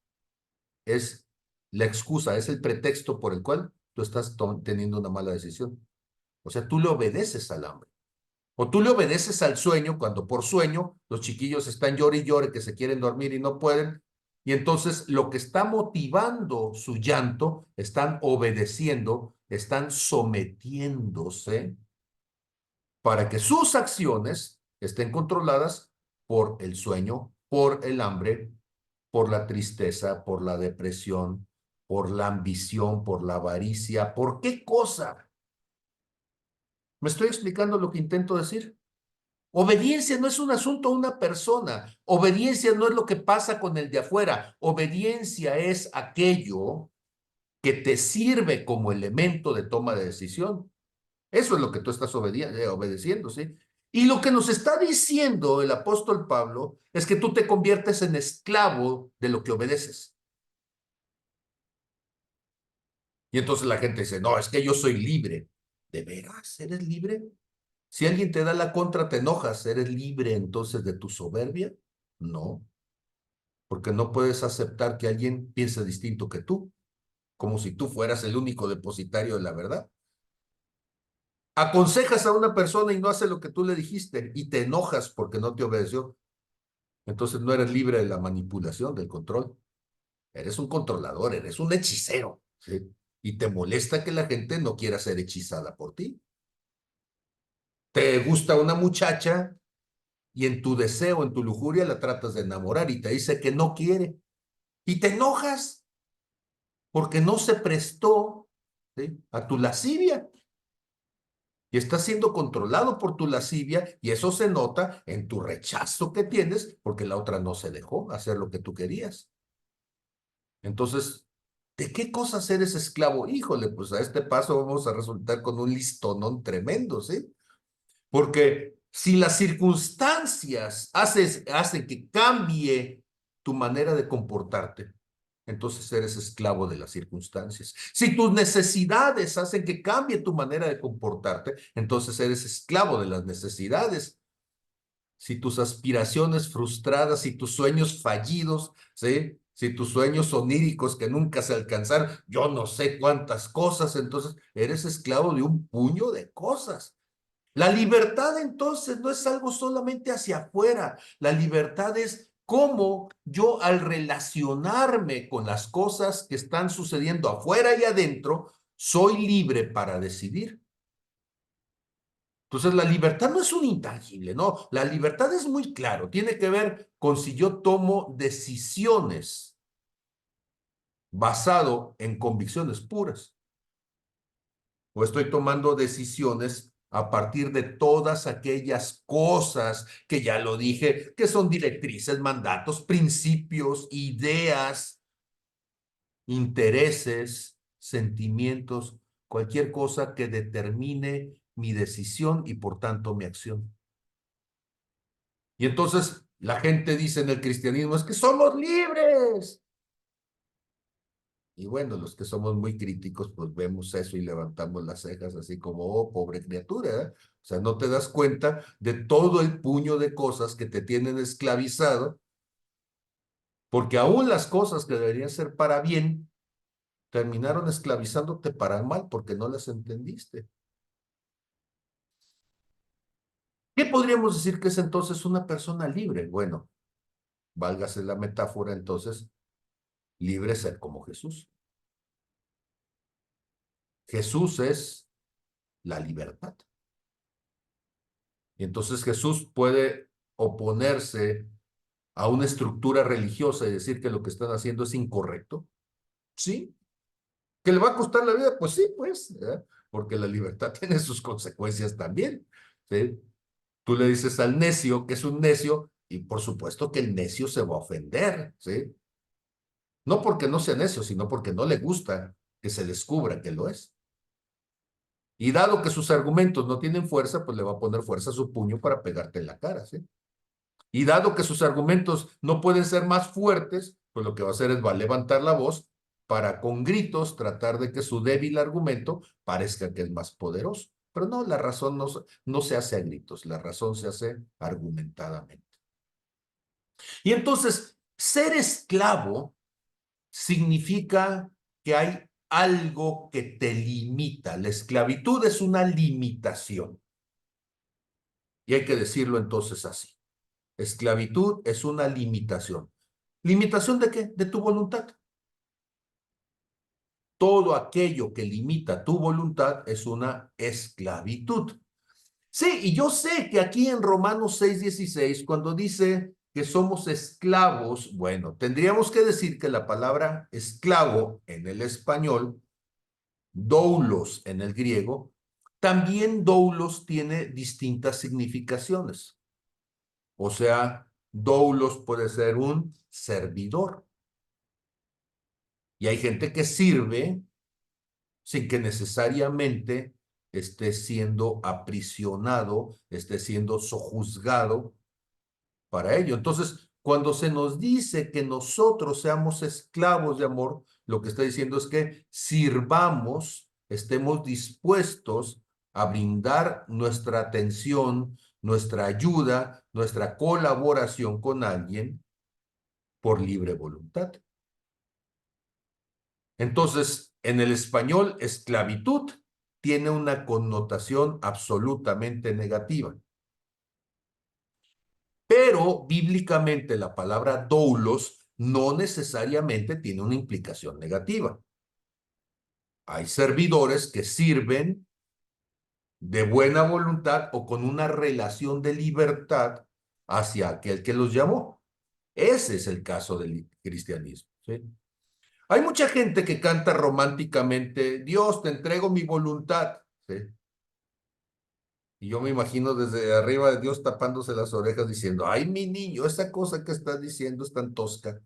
es la excusa, es el pretexto por el cual tú estás teniendo una mala decisión. O sea, tú le obedeces al hambre. O tú le obedeces al sueño cuando por sueño los chiquillos están llore y llore que se quieren dormir y no pueden. Y entonces lo que está motivando su llanto, están obedeciendo, están sometiéndose para que sus acciones estén controladas por el sueño, por el hambre, por la tristeza, por la depresión, por la ambición, por la avaricia. ¿Por qué cosa? ¿Me estoy explicando lo que intento decir? Obediencia no es un asunto a una persona. Obediencia no es lo que pasa con el de afuera. Obediencia es aquello que te sirve como elemento de toma de decisión. Eso es lo que tú estás obedeciendo, ¿sí? Y lo que nos está diciendo el apóstol Pablo es que tú te conviertes en esclavo de lo que obedeces. Y entonces la gente dice, no, es que yo soy libre. ¿De veras eres libre? Si alguien te da la contra, te enojas. ¿Eres libre entonces de tu soberbia? No, porque no puedes aceptar que alguien piense distinto que tú, como si tú fueras el único depositario de la verdad. Aconsejas a una persona y no hace lo que tú le dijiste y te enojas porque no te obedeció. Entonces no eres libre de la manipulación, del control. Eres un controlador, eres un hechicero, ¿sí? Y te molesta que la gente no quiera ser hechizada por ti. Te gusta una muchacha y en tu deseo, en tu lujuria la tratas de enamorar y te dice que no quiere. Y te enojas porque no se prestó, ¿sí?, a tu lascivia. Y estás siendo controlado por tu lascivia y eso se nota en tu rechazo que tienes porque la otra no se dejó hacer lo que tú querías. Entonces, ¿De qué cosas eres esclavo? Híjole, pues a este paso vamos a resultar con un listonón tremendo, ¿sí? Porque si las circunstancias hacen que cambie tu manera de comportarte, entonces eres esclavo de las circunstancias. Si tus necesidades hacen que cambie tu manera de comportarte, entonces eres esclavo de las necesidades. Si tus aspiraciones frustradas, si tus sueños fallidos, ¿sí? Si tus sueños oníricos que nunca se alcanzaron, yo no sé cuántas cosas, entonces eres esclavo de un puño de cosas. La libertad entonces no es algo solamente hacia afuera, la libertad es cómo yo al relacionarme con las cosas que están sucediendo afuera y adentro, soy libre para decidir. Entonces la libertad no es un intangible, no, la libertad es muy claro, tiene que ver con si yo tomo decisiones basado en convicciones puras o estoy tomando decisiones a partir de todas aquellas cosas que ya lo dije, que son directrices, mandatos, principios, ideas, intereses, sentimientos, cualquier cosa que determine mi decisión y por tanto mi acción. Y entonces la gente dice en el cristianismo, es que somos libres. Y bueno, los que somos muy críticos, pues vemos eso y levantamos las cejas así como, oh, pobre criatura, ¿eh? O sea, no te das cuenta de todo el puño de cosas que te tienen esclavizado, porque aún las cosas que deberían ser para bien, terminaron esclavizándote para mal porque no las entendiste. ¿Qué podríamos decir que es entonces una persona libre? Bueno, válgase la metáfora entonces, libre ser como Jesús. Jesús es la libertad. Y entonces Jesús puede oponerse a una estructura religiosa y decir que lo que están haciendo es incorrecto. Sí. ¿Que le va a costar la vida? Pues sí, pues, ¿eh? Porque la libertad tiene sus consecuencias también. ¿Sí? Tú le dices al necio que es un necio y por supuesto que el necio se va a ofender. ¿Sí? No porque no sea necio, sino porque no le gusta que se descubra que lo es. Y dado que sus argumentos no tienen fuerza, pues le va a poner fuerza a su puño para pegarte en la cara, ¿sí? Y dado que sus argumentos no pueden ser más fuertes, pues lo que va a hacer es va a levantar la voz para con gritos tratar de que su débil argumento parezca que es más poderoso. Pero no, la razón no se hace a gritos, la razón se hace argumentadamente. Y entonces, ser esclavo significa que hay algo que te limita. La esclavitud es una limitación. Y hay que decirlo entonces así. Esclavitud es una limitación. ¿Limitación de qué? De tu voluntad. Todo aquello que limita tu voluntad es una esclavitud. Sí, y yo sé que aquí en Romanos 6:16, cuando dice que somos esclavos, bueno, tendríamos que decir que la palabra esclavo en el español, doulos en el griego, también doulos tiene distintas significaciones. O sea, doulos puede ser un servidor. Y hay gente que sirve sin que necesariamente esté siendo aprisionado, esté siendo sojuzgado para ello. Entonces, cuando se nos dice que nosotros seamos esclavos de amor, lo que está diciendo es que sirvamos, estemos dispuestos a brindar nuestra atención, nuestra ayuda, nuestra colaboración con alguien por libre voluntad. Entonces, en el español, esclavitud tiene una connotación absolutamente negativa. Pero bíblicamente la palabra doulos no necesariamente tiene una implicación negativa. Hay servidores que sirven de buena voluntad o con una relación de libertad hacia aquel que los llamó. Ese es el caso del cristianismo, ¿sí? Hay mucha gente que canta románticamente, Dios, te entrego mi voluntad, ¿sí? Y yo me imagino desde arriba de Dios tapándose las orejas diciendo, ay, mi niño, esa cosa que estás diciendo es tan tosca.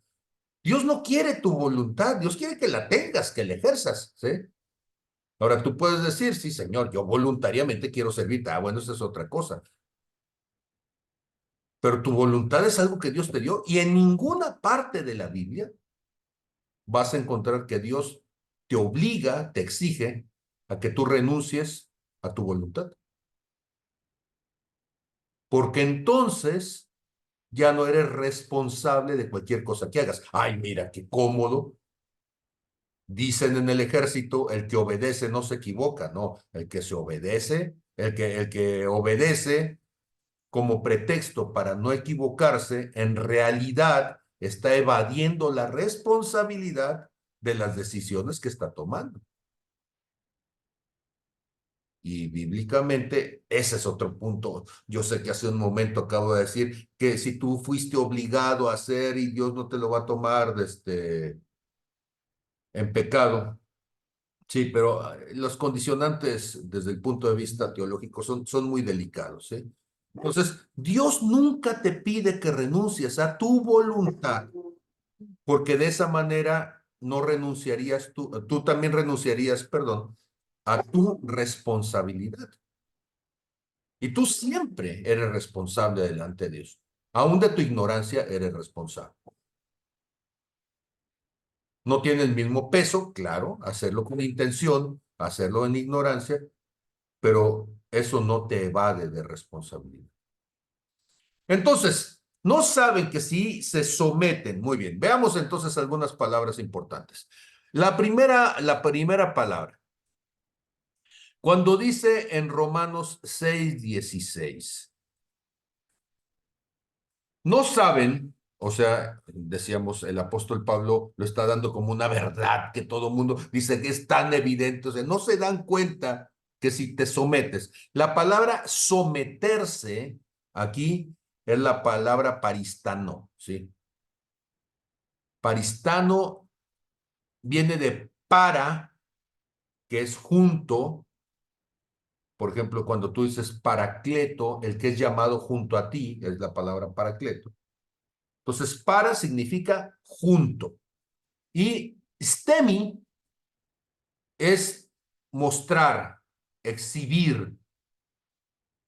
Dios no quiere tu voluntad, Dios quiere que la tengas, que la ejerzas, ¿sí? Ahora tú puedes decir, sí, Señor, yo voluntariamente quiero servirte. Ah, bueno, esa es otra cosa. Pero tu voluntad es algo que Dios te dio y en ninguna parte de la Biblia vas a encontrar que Dios te obliga, te exige a que tú renuncies a tu voluntad. Porque entonces ya no eres responsable de cualquier cosa que hagas. Ay, mira, qué cómodo. Dicen en el ejército, el que obedece no se equivoca, no, el que se obedece, el que obedece como pretexto para no equivocarse, en realidad está evadiendo la responsabilidad de las decisiones que está tomando. Y bíblicamente, ese es otro punto. Yo sé que hace un momento acabo de decir que si tú fuiste obligado a hacer y Dios no te lo va a tomar en pecado. Sí, pero los condicionantes desde el punto de vista teológico son muy delicados, ¿sí? Entonces, Dios nunca te pide que renuncies a tu voluntad, porque de esa manera no renunciarías tú también renunciarías, perdón, a tu responsabilidad. Y tú siempre eres responsable delante de Dios. Aún de tu ignorancia eres responsable. No tiene el mismo peso, claro, hacerlo con intención, hacerlo en ignorancia, pero eso no te evade de responsabilidad. Entonces, no saben que si se someten. Muy bien, veamos entonces algunas palabras importantes. La primera palabra, cuando dice en Romanos 6:16, no saben, o sea, decíamos, el apóstol Pablo lo está dando como una verdad que todo el mundo dice que es tan evidente, o sea, no se dan cuenta que si te sometes. La palabra someterse aquí es la palabra paristano, ¿sí? Paristano viene de para, que es junto. Por ejemplo, cuando tú dices paracleto, el que es llamado junto a ti, es la palabra paracleto. Entonces, para significa junto. Y stemi es mostrar, exhibir.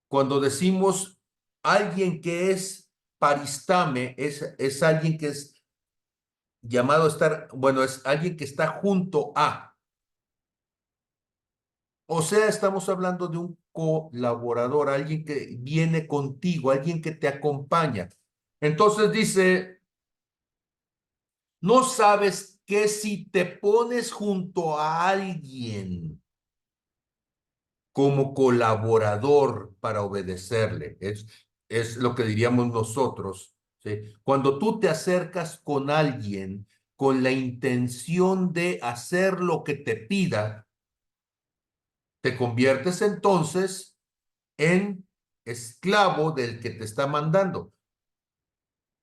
Cuando decimos alguien que es paristame, es alguien que es llamado a estar, bueno, es alguien que está junto a. O sea, estamos hablando de un colaborador, alguien que viene contigo, alguien que te acompaña. Entonces dice, no sabes que si te pones junto a alguien como colaborador para obedecerle, es lo que diríamos nosotros, ¿sí? Cuando tú te acercas con alguien con la intención de hacer lo que te pida, te conviertes entonces en esclavo del que te está mandando.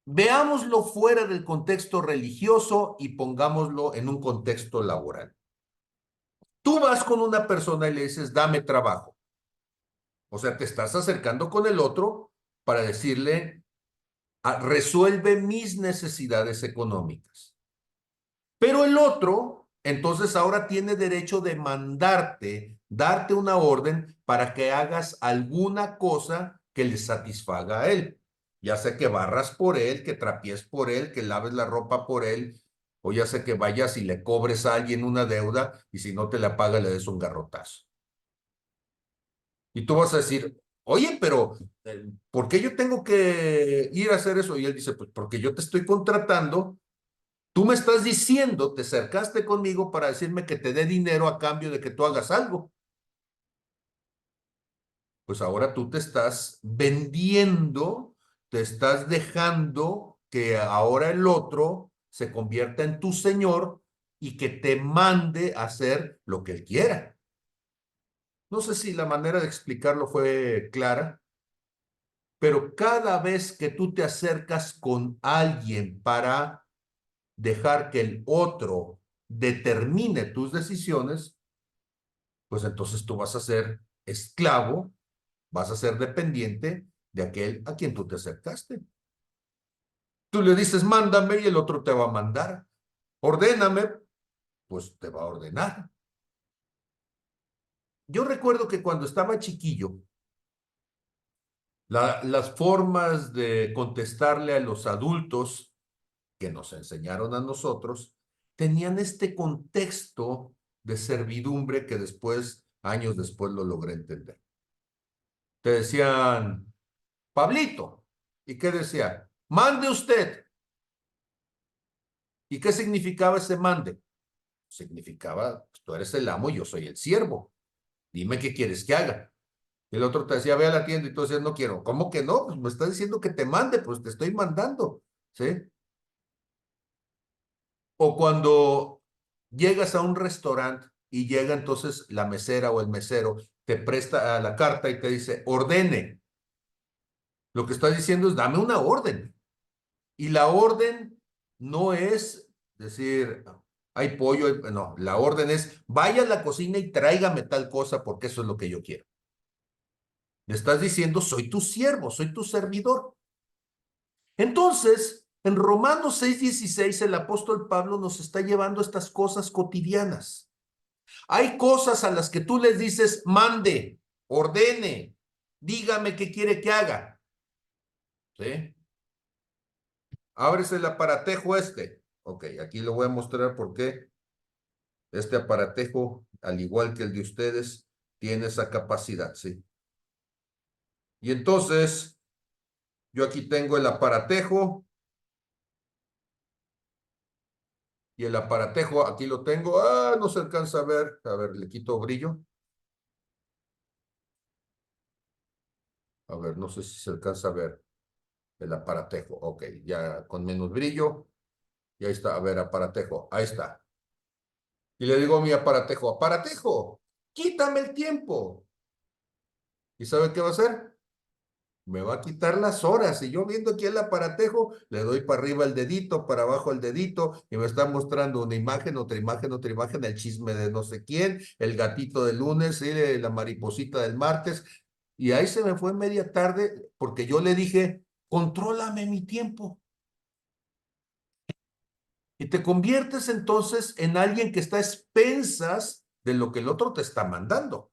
Veámoslo fuera del contexto religioso y pongámoslo en un contexto laboral. Tú vas con una persona y le dices, dame trabajo. O sea, te estás acercando con el otro para decirle, resuelve mis necesidades económicas. Pero el otro, entonces ahora tiene derecho de mandarte, darte una orden para que hagas alguna cosa que le satisfaga a él. Ya sea que barras por él, que trapies por él, que laves la ropa por él, o ya sea que vayas y le cobres a alguien una deuda y si no te la paga le des un garrotazo. Y tú vas a decir, oye, pero ¿por qué yo tengo que ir a hacer eso? Y él dice, pues porque yo te estoy contratando. Tú me estás diciendo, te acercaste conmigo para decirme que te dé dinero a cambio de que tú hagas algo. Pues ahora tú te estás vendiendo, te estás dejando que ahora el otro se convierta en tu señor y que te mande a hacer lo que él quiera. No sé si la manera de explicarlo fue clara, pero cada vez que tú te acercas con alguien para dejar que el otro determine tus decisiones, pues entonces tú vas a ser esclavo, vas a ser dependiente de aquel a quien tú te acercaste. Tú le dices, mándame, y el otro te va a mandar. Ordéname, pues te va a ordenar. Yo recuerdo que cuando estaba chiquillo, las formas de contestarle a los adultos que nos enseñaron a nosotros tenían este contexto de servidumbre que después, años después, lo logré entender. Te decían, Pablito. ¿Y qué decía? Mande usted. ¿Y qué significaba ese mande? Significaba, pues, tú eres el amo y yo soy el siervo. Dime qué quieres que haga. Y el otro te decía, ve a la tienda, y tú decías, no quiero. ¿Cómo que no? Pues me está diciendo que te mande, pues te estoy mandando. ¿Sí? O cuando llegas a un restaurante y llega entonces la mesera o el mesero, te presta la carta y te dice, ordene. Lo que está diciendo es, dame una orden. Y la orden no es decir, hay pollo, no, la orden es, vaya a la cocina y tráigame tal cosa porque eso es lo que yo quiero. Le estás diciendo, soy tu siervo, soy tu servidor. Entonces, en Romanos 6:16, el apóstol Pablo nos está llevando estas cosas cotidianas. Hay cosas a las que tú les dices, mande, ordene, dígame qué quiere que haga. ¿Sí? Ábrese el aparatejo este. Ok, aquí le voy a mostrar por qué este aparatejo, al igual que el de ustedes, tiene esa capacidad, ¿sí? Y entonces, yo aquí tengo el aparatejo. Y el aparatejo, aquí lo tengo. Ah, no se alcanza a ver. A ver, le quito brillo. A ver, no sé si se alcanza a ver el aparatejo. Ok, ya con menos brillo. Y ahí está, a ver, aparatejo. Ahí está. Y le digo a mi aparatejo, aparatejo, quítame el tiempo. ¿Y sabe qué va a hacer? Me va a quitar las horas. Y yo viendo aquí el aparatejo, le doy para arriba el dedito, para abajo el dedito, y me está mostrando una imagen, otra imagen, otra imagen, el chisme de no sé quién, el gatito del lunes, la mariposita del martes. Y ahí se me fue media tarde porque yo le dije, contrólame mi tiempo. Y te conviertes entonces en alguien que está a expensas de lo que el otro te está mandando.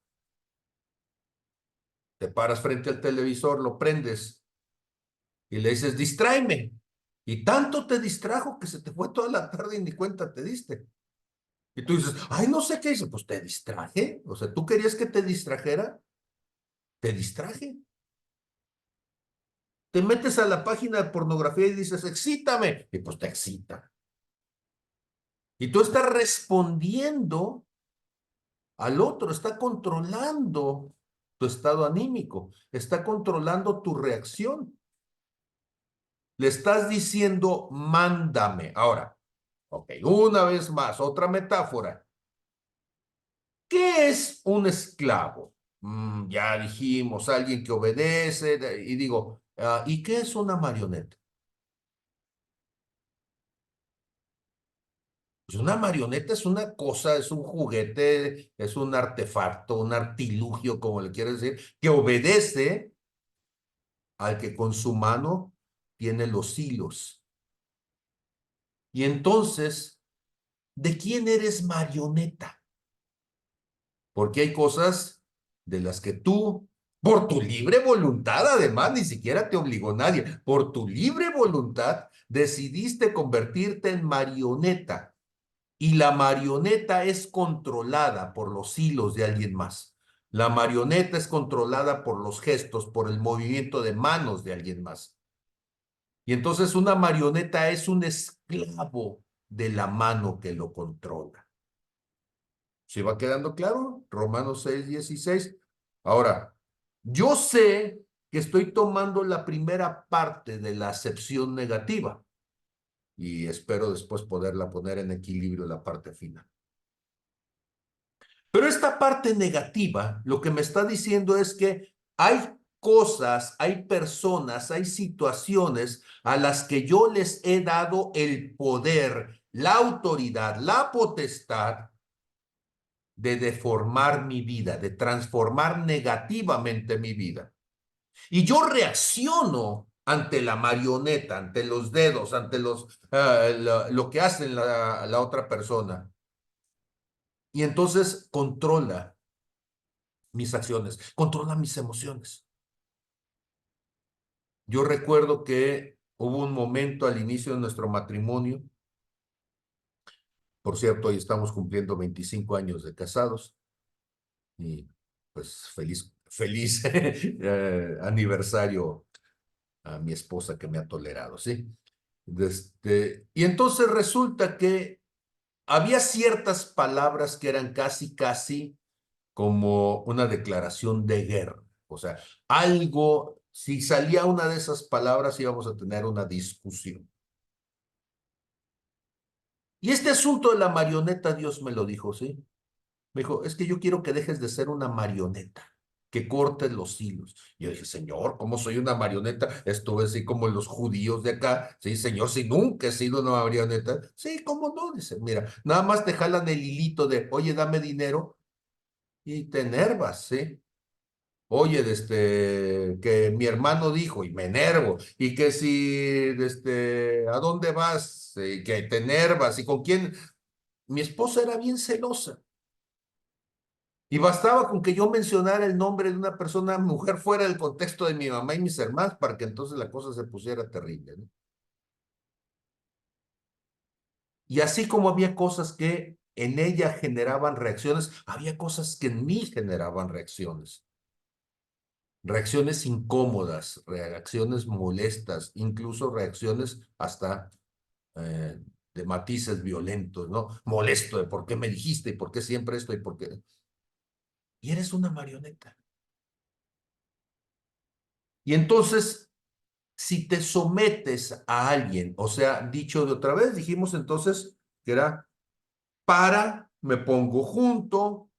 Te paras frente al televisor, lo prendes y le dices, distráeme. Y tanto te distrajo que se te fue toda la tarde y ni cuenta te diste. Y tú dices, ay, no sé qué hice. Pues te distraje. O sea, ¿tú querías que te distrajera? Te distraje. Te metes a la página de pornografía y dices, excítame. Y pues te excita. Y tú estás respondiendo al otro, está controlando tu estado anímico, está controlando tu reacción. Le estás diciendo, mándame. Ahora, ok, una vez más, otra metáfora. ¿Qué es un esclavo? Ya dijimos, alguien que obedece, y digo, ¿y qué es una marioneta? Pues una marioneta es una cosa, es un juguete, es un artefacto, un artilugio, como le quieres decir, que obedece al que con su mano tiene los hilos. Y entonces, ¿de quién eres marioneta? Porque hay cosas de las que tú, por tu libre voluntad, además, ni siquiera te obligó nadie, por tu libre voluntad, decidiste convertirte en marioneta. Y la marioneta es controlada por los hilos de alguien más. La marioneta es controlada por los gestos, por el movimiento de manos de alguien más. Y entonces una marioneta es un esclavo de la mano que lo controla. ¿Se va quedando claro? Romanos 6:16. Ahora, yo sé que estoy tomando la primera parte de la acepción negativa y espero después poderla poner en equilibrio la parte final. Pero esta parte negativa, lo que me está diciendo es que hay cosas, hay personas, hay situaciones a las que yo les he dado el poder, la autoridad, la potestad de deformar mi vida, de transformar negativamente mi vida. Y yo reacciono ante la marioneta, ante los dedos, ante lo que hace la otra persona. Y entonces controla mis acciones, controla mis emociones. Yo recuerdo que hubo un momento al inicio de nuestro matrimonio, por cierto, hoy estamos cumpliendo 25 años de casados, y pues feliz aniversario a mi esposa que me ha tolerado, ¿sí? Y entonces resulta que había ciertas palabras que eran casi como una declaración de guerra. O sea, algo, si salía una de esas palabras íbamos a tener una discusión. Y este asunto de la marioneta, Dios me lo dijo, ¿sí? Me dijo, es que yo quiero que dejes de ser una marioneta, que cortes los hilos. Y yo dije, Señor, ¿cómo soy una marioneta? Esto es así como los judíos de acá. Sí, Señor, si nunca he sido una marioneta. Sí, ¿cómo no? Dice, mira, nada más te jalan el hilito de, oye, dame dinero y te enervas, ¿sí? Oye, que mi hermano dijo y me enervo, y que si, ¿a dónde vas? Que te enervas, y con quién. Mi esposa era bien celosa. Y bastaba con que yo mencionara el nombre de una persona, mujer, fuera del contexto de mi mamá y mis hermanos, para que entonces la cosa se pusiera terrible, ¿no? Y así como había cosas que en ella generaban reacciones, había cosas que en mí generaban reacciones. Reacciones incómodas, reacciones molestas, incluso reacciones hasta eh, de matices violentos, ¿no? Molesto de por qué me dijiste y por qué siempre esto y por qué. Y eres una marioneta. Y entonces, si te sometes a alguien, o sea, dicho de otra vez, dijimos entonces que era me pongo junto,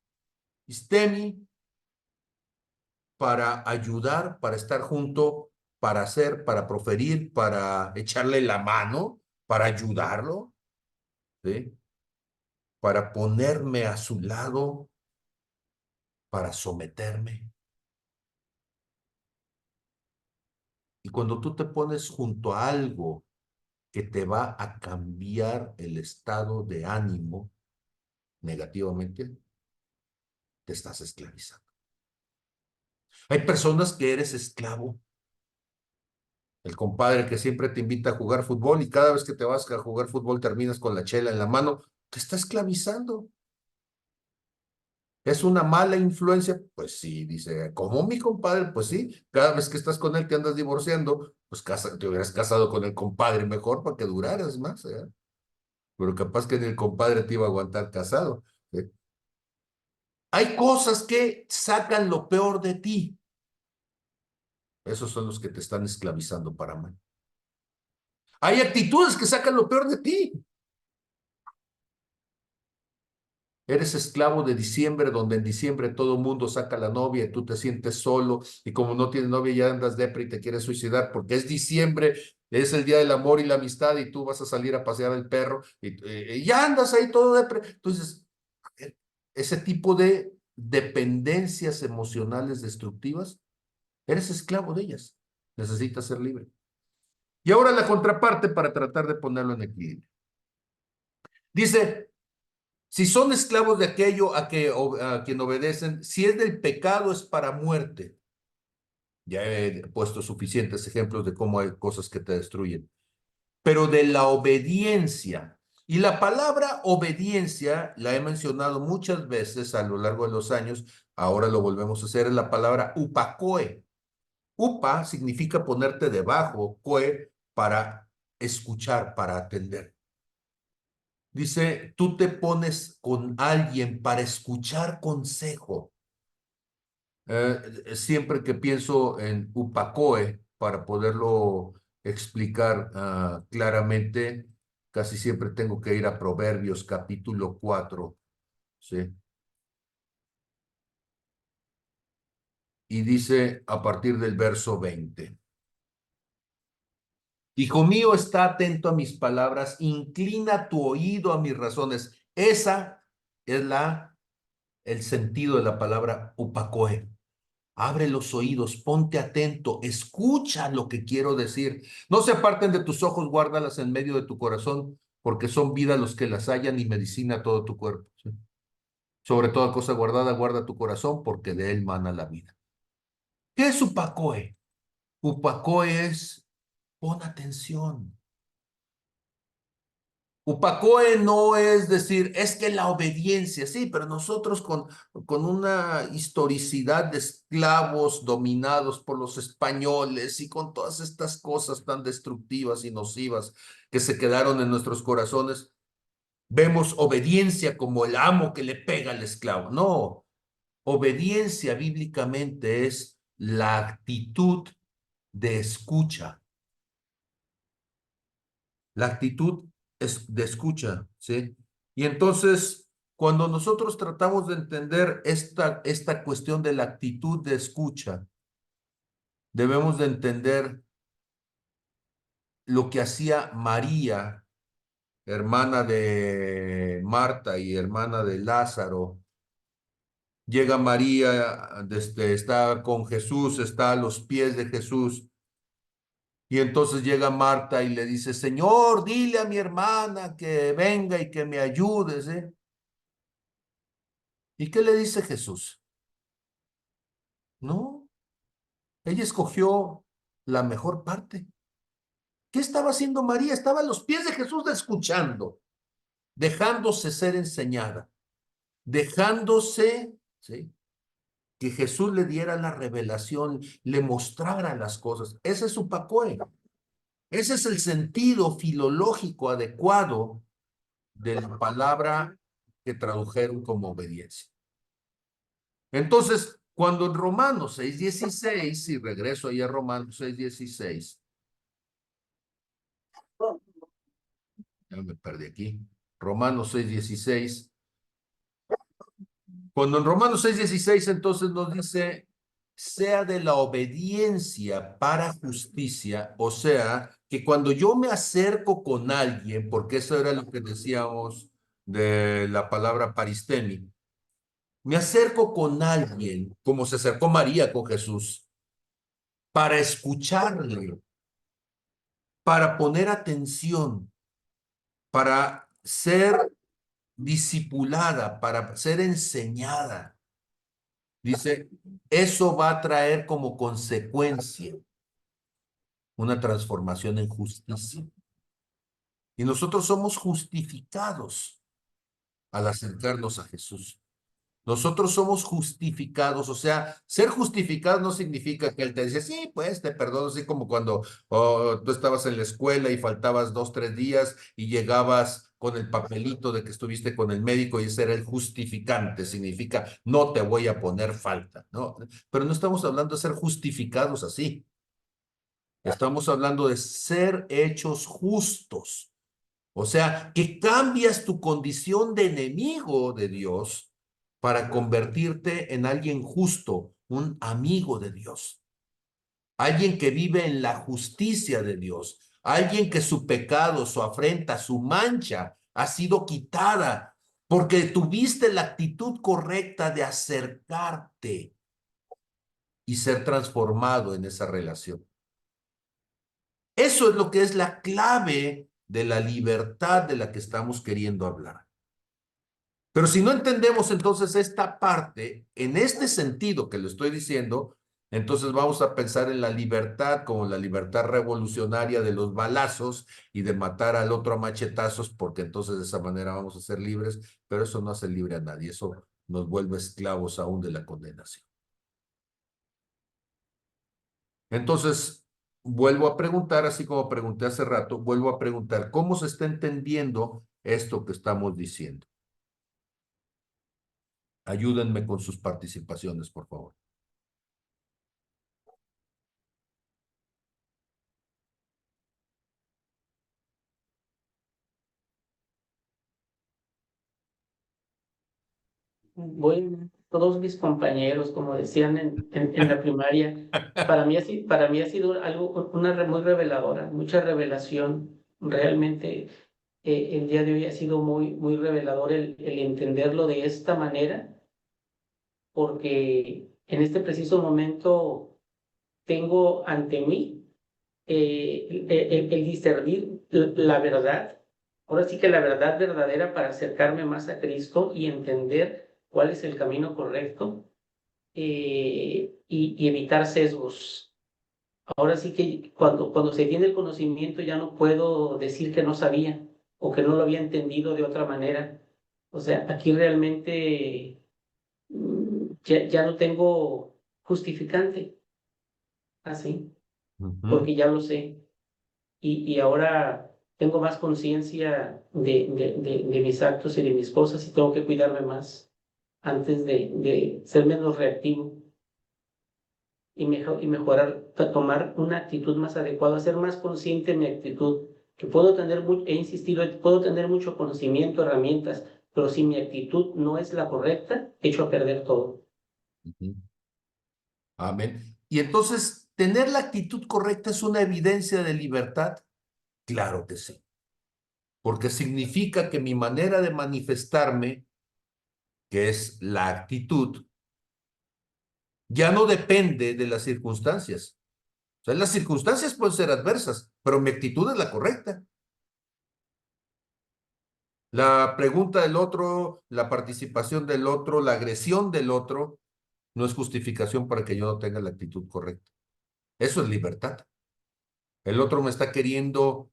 istemi, para ayudar, para estar junto, para hacer, para proferir, para echarle la mano, para ayudarlo, ¿sí? Para ponerme a su lado, para someterme. Y cuando tú te pones junto a algo que te va a cambiar el estado de ánimo negativamente, te estás esclavizando. Hay personas que eres esclavo. El compadre que siempre te invita a jugar fútbol y cada vez que te vas a jugar fútbol terminas con la chela en la mano, te está esclavizando. ¿Es una mala influencia? Pues sí, dice, ¿cómo mi compadre? Pues sí, cada vez que estás con él te andas divorciando, pues te hubieras casado con el compadre mejor para que duraras más, ¿eh? Pero capaz que ni el compadre te iba a aguantar casado, ¿eh? Hay cosas que sacan lo peor de ti. Esos son los que te están esclavizando para mal. Hay actitudes que sacan lo peor de ti. Eres esclavo de diciembre, donde en diciembre todo el mundo saca la novia y tú te sientes solo y como no tienes novia ya andas depre y te quieres suicidar porque es diciembre, es el día del amor y la amistad y tú vas a salir a pasear el perro y ya andas ahí todo depre. Entonces, ese tipo de dependencias emocionales destructivas, eres esclavo de ellas. Necesitas ser libre. Y ahora la contraparte para tratar de ponerlo en equilibrio. Dice, si son esclavos de aquello a quien obedecen, si es del pecado es para muerte. Ya he puesto suficientes ejemplos de cómo hay cosas que te destruyen. Pero de la obediencia. Y la palabra obediencia la he mencionado muchas veces a lo largo de los años. Ahora lo volvemos a hacer. Es la palabra upacoe. Upa significa ponerte debajo, coe para escuchar, para atender. Dice, tú te pones con alguien para escuchar consejo. Siempre que pienso en Upacoe, para poderlo explicar claramente, casi siempre tengo que ir a Proverbios capítulo 4, ¿sí? Y dice a partir del verso 20. Hijo mío, está atento a mis palabras, inclina tu oído a mis razones. Esa es el sentido de la palabra upacoe. Abre los oídos, ponte atento, escucha lo que quiero decir. No se aparten de tus ojos, guárdalas en medio de tu corazón, porque son vida los que las hallan y medicina todo tu cuerpo. ¿Sí? Sobre toda cosa guardada, guarda tu corazón, porque de él mana la vida. ¿Qué es upacoe? Upacoe es, pon atención. Upacoe no es decir, es que la obediencia, sí, pero nosotros con una historicidad de esclavos dominados por los españoles y con todas estas cosas tan destructivas y nocivas que se quedaron en nuestros corazones, vemos obediencia como el amo que le pega al esclavo. No, obediencia bíblicamente es la actitud de escucha. La actitud es de escucha, ¿sí? Y entonces, cuando nosotros tratamos de entender esta cuestión de la actitud de escucha, debemos de entender lo que hacía María, hermana de Marta y hermana de Lázaro. Llega María, está con Jesús, está a los pies de Jesús. Y entonces llega Marta y le dice, Señor, dile a mi hermana que venga y que me ayude, ¿sí? ¿Y qué le dice Jesús? No, ella escogió la mejor parte. ¿Qué estaba haciendo María? Estaba a los pies de Jesús escuchando, dejándose ser enseñada, dejándose, ¿sí? Que Jesús le diera la revelación, le mostrara las cosas. Ese es su pacoe. Ese es el sentido filológico adecuado de la palabra que tradujeron como obediencia. Entonces, cuando en Romanos 6:16, y regreso ahí a Romanos 6:16, ya me perdí aquí, Romanos 6:16, cuando en Romanos 6:16 entonces nos dice, sea de la obediencia para justicia, o sea, que cuando yo me acerco con alguien, porque eso era lo que decíamos de la palabra paristemi, me acerco con alguien, como se acercó María con Jesús, para escucharle, para poner atención, para ser discipulada, para ser enseñada. Dice, eso va a traer como consecuencia una transformación en justicia. Y nosotros somos justificados al acercarnos a Jesús. Nosotros somos justificados, o sea, ser justificados no significa que Él te dice, sí, pues te perdono, así como cuando tú estabas en la escuela y faltabas 2, 3 días y llegabas con el papelito de que estuviste con el médico y ese era el justificante, significa no te voy a poner falta, ¿no? Pero no estamos hablando de ser justificados así, estamos hablando de ser hechos justos, o sea, que cambias tu condición de enemigo de Dios para convertirte en alguien justo, un amigo de Dios, alguien que vive en la justicia de Dios, alguien que su pecado, su afrenta, su mancha ha sido quitada porque tuviste la actitud correcta de acercarte y ser transformado en esa relación. Eso es lo que es la clave de la libertad de la que estamos queriendo hablar. Pero si no entendemos entonces esta parte, en este sentido que lo estoy diciendo, entonces vamos a pensar en la libertad como la libertad revolucionaria de los balazos y de matar al otro a machetazos, porque entonces de esa manera vamos a ser libres, pero eso no hace libre a nadie, eso nos vuelve esclavos aún de la condenación. Entonces, vuelvo a preguntar, así como pregunté hace rato, vuelvo a preguntar, ¿cómo se está entendiendo esto que estamos diciendo? Ayúdenme con sus participaciones, por favor. Bueno, todos mis compañeros, como decían en la primaria, para mí ha sido algo, muy reveladora, mucha revelación. Realmente el día de hoy ha sido muy revelador el entenderlo de esta manera, porque en este preciso momento tengo ante mí el discernir la verdad, ahora sí que la verdad verdadera para acercarme más a Cristo y entender cuál es el camino correcto, y evitar sesgos. Ahora sí que cuando se tiene el conocimiento ya no puedo decir que no sabía o que no lo había entendido de otra manera. O sea, aquí realmente ya no tengo justificante, así, Ujú. porque ya lo sé. Y ahora tengo más conciencia de mis actos y de mis cosas y tengo que cuidarme más antes de ser menos reactivo y mejorar, tomar una actitud más adecuada, ser más consciente de mi actitud, que puedo tener, he insistido, puedo tener mucho conocimiento, herramientas, pero si mi actitud no es la correcta, echo a perder todo. Ujú. Amén. Y entonces, ¿tener la actitud correcta es una evidencia de libertad? Claro que sí, porque significa que mi manera de manifestarme, que es la actitud, ya no depende de las circunstancias. O sea, las circunstancias pueden ser adversas, pero mi actitud es la correcta. La pregunta del otro, la participación del otro, la agresión del otro, no es justificación para que yo no tenga la actitud correcta. Eso es libertad. El otro me está queriendo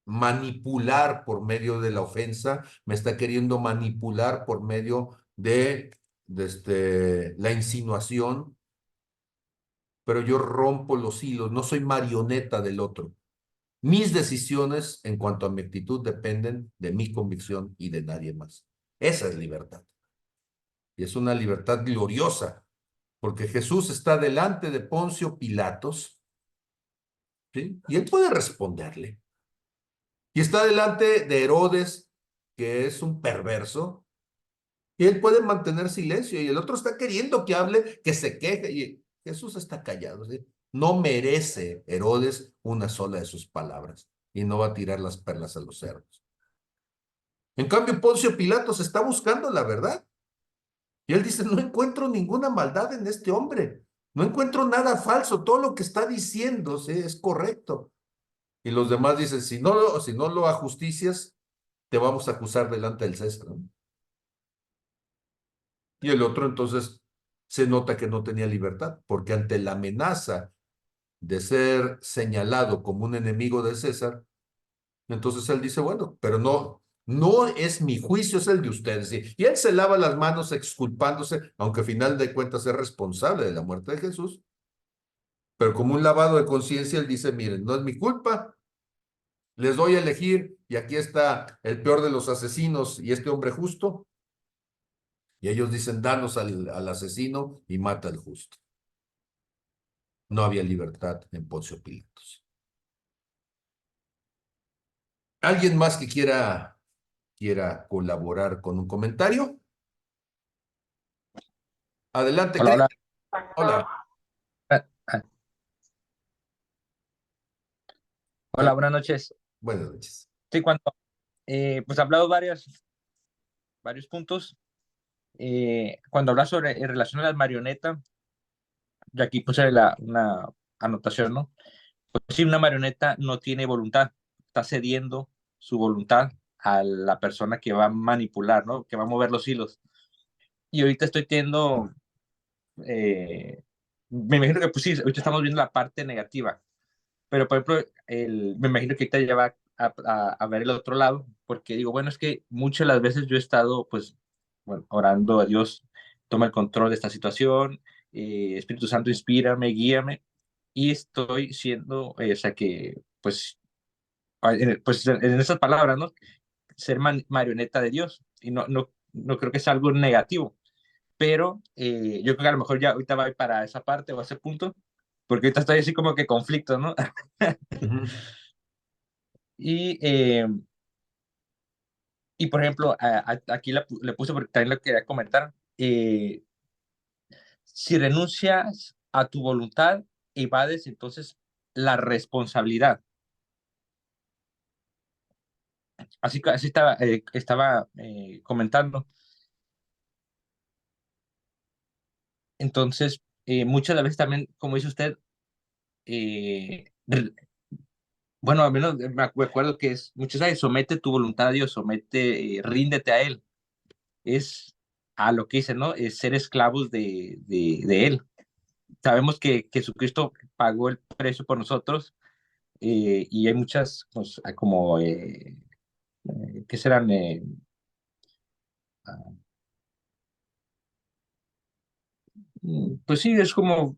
manipular por medio de la ofensa, me está queriendo manipular por medio de la insinuación, pero yo rompo los hilos, no soy marioneta del otro. Mis decisiones en cuanto a mi actitud dependen de mi convicción y de nadie más. Esa es libertad. Y es una libertad gloriosa, porque Jesús está delante de Poncio Pilatos, ¿sí? Y él puede responderle. Y está delante de Herodes, que es un perverso, y él puede mantener silencio, y el otro está queriendo que hable, que se queje, y Jesús está callado, ¿sí? No merece Herodes una sola de sus palabras, y no va a tirar las perlas a los cerdos. En cambio, Poncio Pilatos está buscando la verdad, y él dice, no encuentro ninguna maldad en este hombre, no encuentro nada falso, todo lo que está diciendo, ¿sí? Es correcto. Y los demás dicen, si no lo ajusticias, te vamos a acusar delante del César, ¿no? Y el otro entonces se nota que no tenía libertad, porque ante la amenaza de ser señalado como un enemigo de César, entonces él dice, bueno, pero no es mi juicio, es el de ustedes. Y él se lava las manos exculpándose, aunque a final de cuentas es responsable de la muerte de Jesús, pero como un lavado de conciencia, él dice, miren, no es mi culpa, les doy a elegir, y aquí está el peor de los asesinos y este hombre justo, y ellos dicen, danos al asesino y mata al justo. No había libertad en Poncio Pilatos. ¿Alguien más que quiera colaborar con un comentario? Adelante, Hola, hola. Cristian. Hola. Ah, ah, Hola, buenas noches. Buenas noches. Sí, cuando pues he hablado varios puntos. Cuando hablas sobre en relación a las marionetas, yo aquí puse una anotación, ¿no? Pues sí, una marioneta no tiene voluntad, está cediendo su voluntad a la persona que va a manipular, ¿no? Que va a mover los hilos. Y ahorita estoy teniendo, me imagino que pues sí, ahorita estamos viendo la parte negativa. Pero, por ejemplo, me imagino que ahorita ya va a ver el otro lado, porque digo, bueno, es que muchas de las veces yo he estado, pues, bueno, orando a Dios, toma el control de esta situación, Espíritu Santo, inspírame, guíame, y estoy siendo, o sea, que, pues en esas palabras, ¿no? Ser marioneta de Dios, y no creo que sea algo negativo, pero yo creo que a lo mejor ya ahorita va para esa parte o a ese punto, porque ahorita estoy así como que conflicto, ¿no? Ujú. Y, y por ejemplo, aquí le puse porque también lo quería comentar. Si renuncias a tu voluntad, evades entonces la responsabilidad. Así estaba comentando. Entonces, muchas de las veces también, como dice usted, bueno, al menos me acuerdo que es, muchas veces somete tu voluntad a Dios, somete, ríndete a Él. Es a lo que dice, ¿no? Es ser esclavos de Él. Sabemos que Jesucristo pagó el precio por nosotros, y hay muchas, pues, como, ¿qué serán? Pues sí, es como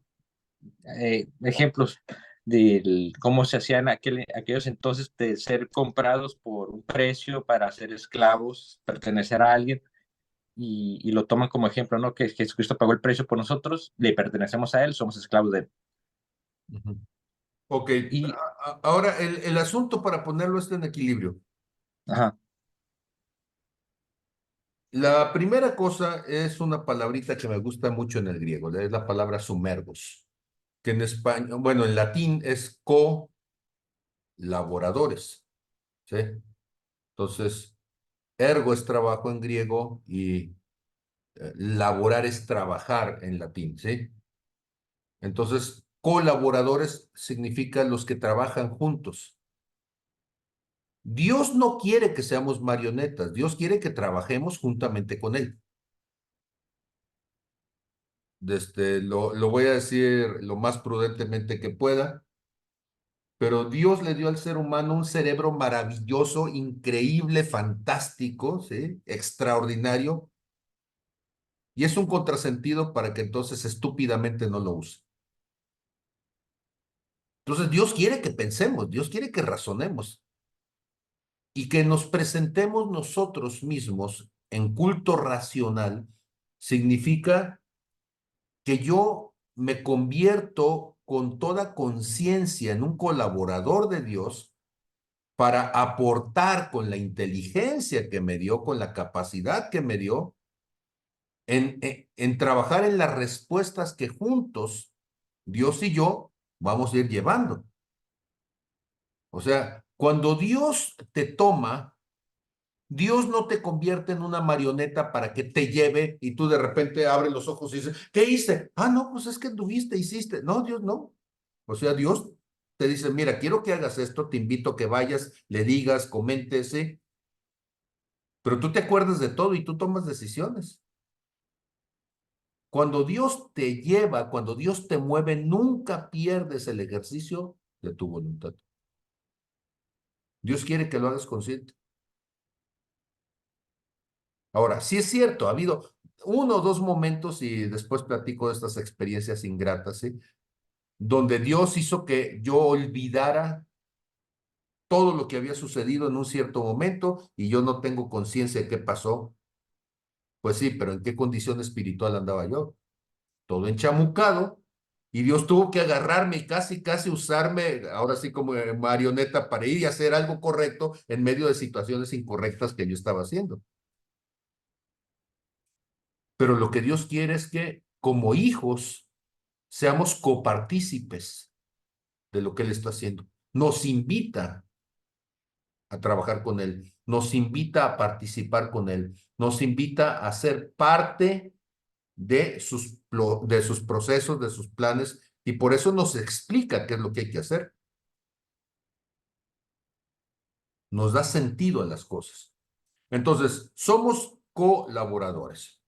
ejemplos de cómo se hacían aquellos entonces de ser comprados por un precio para ser esclavos, pertenecer a alguien, y lo toman como ejemplo, ¿no? Que Jesucristo pagó el precio por nosotros, le pertenecemos a Él, somos esclavos de Él. Ujú. Ok, Y, ahora el asunto para ponerlo en equilibrio. ajá, La primera cosa es una palabrita que me gusta mucho en el griego, es la palabra sumergos, que en español, bueno, en latín es colaboradores, ¿sí? Entonces, ergo es trabajo en griego y laborar es trabajar en latín, ¿sí? Entonces, colaboradores significa los que trabajan juntos. Dios no quiere que seamos marionetas, Dios quiere que trabajemos juntamente con Él. Lo voy a decir lo más prudentemente que pueda, pero Dios le dio al ser humano un cerebro maravilloso, increíble, fantástico, ¿sí? Extraordinario, y es un contrasentido para que entonces estúpidamente no lo use. Entonces Dios quiere que pensemos, Dios quiere que razonemos y que nos presentemos nosotros mismos en culto racional significa que yo me convierto con toda conciencia en un colaborador de Dios para aportar con la inteligencia que me dio, con la capacidad que me dio, en trabajar en las respuestas que juntos, Dios y yo, vamos a ir llevando. O sea, cuando Dios te toma, Dios no te convierte en una marioneta para que te lleve y tú de repente abres los ojos y dices, ¿qué hice? Ah, no, pues es que tuviste, hiciste. No, Dios no. O sea, Dios te dice, mira, quiero que hagas esto, te invito a que vayas, le digas, comentes, ¿sí? Pero tú te acuerdas de todo y tú tomas decisiones. Cuando Dios te lleva, cuando Dios te mueve, nunca pierdes el ejercicio de tu voluntad. Dios quiere que lo hagas consciente. Ahora, sí es cierto, ha habido uno o dos momentos y después platico de estas experiencias ingratas, ¿sí? Donde Dios hizo que yo olvidara todo lo que había sucedido en un cierto momento y yo no tengo conciencia de qué pasó. Pues sí, pero ¿en qué condición espiritual andaba yo? Todo enchamucado, y Dios tuvo que agarrarme y casi, casi usarme, ahora sí como marioneta, para ir y hacer algo correcto en medio de situaciones incorrectas que yo estaba haciendo. Pero lo que Dios quiere es que como hijos seamos copartícipes de lo que Él está haciendo. Nos invita a trabajar con Él, nos invita a participar con Él, nos invita a ser parte de sus procesos, de sus planes, y por eso nos explica qué es lo que hay que hacer. Nos da sentido a las cosas. Entonces, somos colaboradores.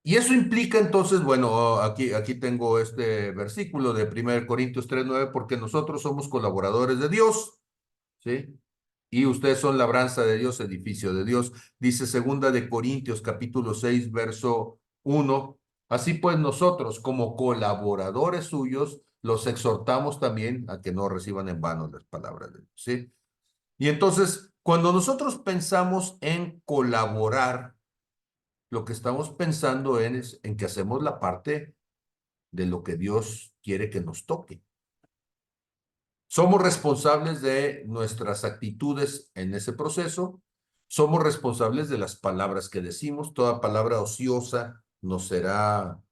Y eso implica entonces, bueno, aquí tengo este versículo de 1 Corintios 3:9, porque nosotros somos colaboradores de Dios, ¿sí? Y ustedes son labranza de Dios, edificio de Dios. Dice 2 Corintios capítulo 6, verso 1. Así pues nosotros como colaboradores suyos los exhortamos también a que no reciban en vano las palabras de Dios, ¿sí? Y entonces, cuando nosotros pensamos en colaborar, lo que estamos pensando es en que hacemos la parte de lo que Dios quiere que nos toque. Somos responsables de nuestras actitudes en ese proceso, somos responsables de las palabras que decimos, toda palabra ociosa nos será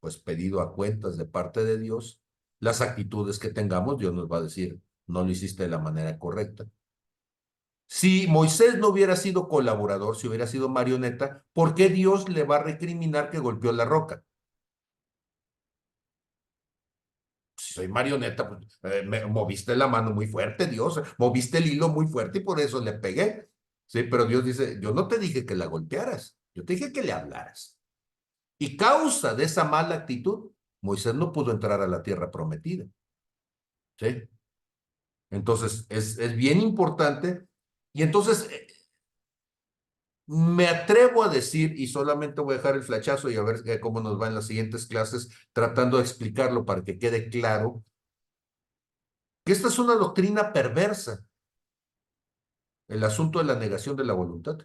pues pedido a cuentas de parte de Dios. Las actitudes que tengamos, Dios nos va a decir, no lo hiciste de la manera correcta. Si Moisés no hubiera sido colaborador, si hubiera sido marioneta, ¿por qué Dios le va a recriminar que golpeó la roca? Si soy marioneta, pues, me moviste la mano muy fuerte, Dios, moviste el hilo muy fuerte y por eso le pegué. Sí, pero Dios dice, yo no te dije que la golpearas, yo te dije que le hablaras. Y causa de esa mala actitud, Moisés no pudo entrar a la tierra prometida. ¿Sí? Entonces, es bien importante. Y entonces, me atrevo a decir, y solamente voy a dejar el flechazo y a ver cómo nos va en las siguientes clases, tratando de explicarlo para que quede claro, que esta es una doctrina perversa, el asunto de la negación de la voluntad,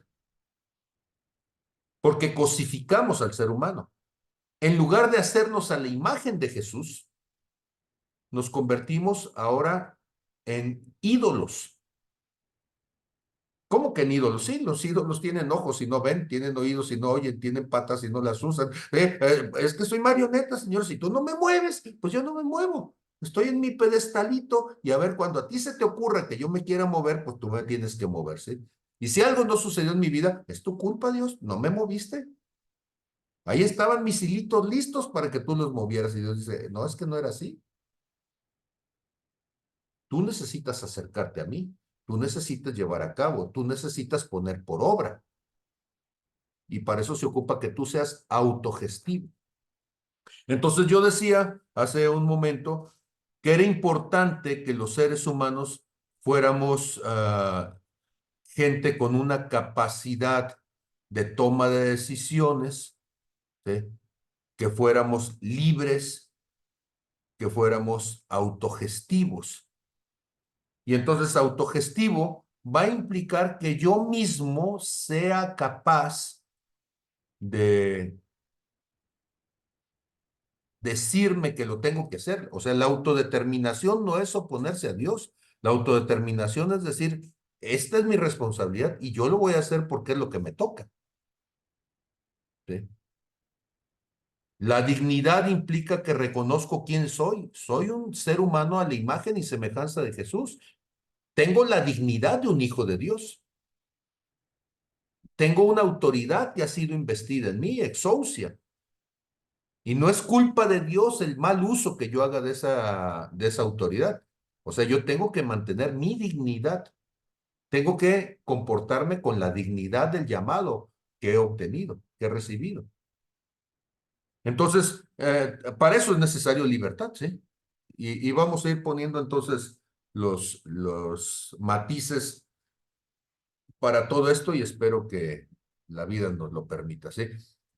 porque cosificamos al ser humano. En lugar de hacernos a la imagen de Jesús, nos convertimos ahora en ídolos. ¿Cómo que en ídolos? Sí, los ídolos tienen ojos y no ven, tienen oídos y no oyen, tienen patas y no las usan. Es que soy marioneta, señor. Si tú no me mueves, pues yo no me muevo. Estoy en mi pedestalito y a ver, cuando a ti se te ocurra que yo me quiera mover, pues tú me tienes que moverse. Y si algo no sucedió en mi vida, es tu culpa, Dios. No me moviste. Ahí estaban mis hilitos listos para que tú los movieras. Y Dios dice, no, es que no era así. Tú necesitas acercarte a mí. Tú necesitas llevar a cabo. Tú necesitas poner por obra. Y para eso se ocupa que tú seas autogestivo. Entonces yo decía hace un momento que era importante que los seres humanos fuéramos gente con una capacidad de toma de decisiones, ¿sí? Que fuéramos libres, que fuéramos autogestivos. Y entonces autogestivo va a implicar que yo mismo sea capaz de decirme que lo tengo que hacer. O sea, la autodeterminación no es oponerse a Dios. La autodeterminación es decir, esta es mi responsabilidad y yo lo voy a hacer porque es lo que me toca. ¿Sí? La dignidad implica que reconozco quién soy. Soy un ser humano a la imagen y semejanza de Jesús. Tengo la dignidad de un hijo de Dios. Tengo una autoridad que ha sido investida en mí, exousia. Y no es culpa de Dios el mal uso que yo haga de esa autoridad. O sea, yo tengo que mantener mi dignidad. Tengo que comportarme con la dignidad del llamado que he obtenido, que he recibido. Entonces, para eso es necesario libertad, ¿sí? Y vamos a ir poniendo entonces los matices para todo esto y espero que la vida nos lo permita, ¿sí?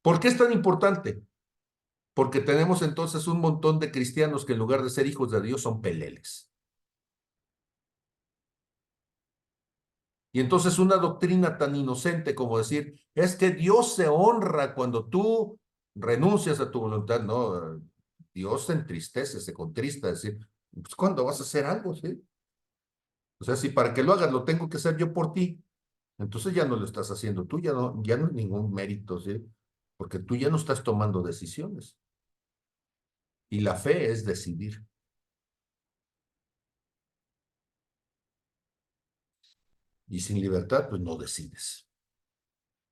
¿Por qué es tan importante? Porque tenemos entonces un montón de cristianos que en lugar de ser hijos de Dios son peleles. Y entonces una doctrina tan inocente como decir, es que Dios se honra cuando tú renuncias a tu voluntad, no, Dios se entristece, se contrista, decir, pues ¿cuándo vas a hacer algo? ¿Sí? O sea, si para que lo hagas lo tengo que hacer yo por ti, entonces ya no lo estás haciendo tú, ya no es ningún mérito, ¿sí? Porque tú ya no estás tomando decisiones. Y la fe es decidir. Y sin libertad, pues no decides.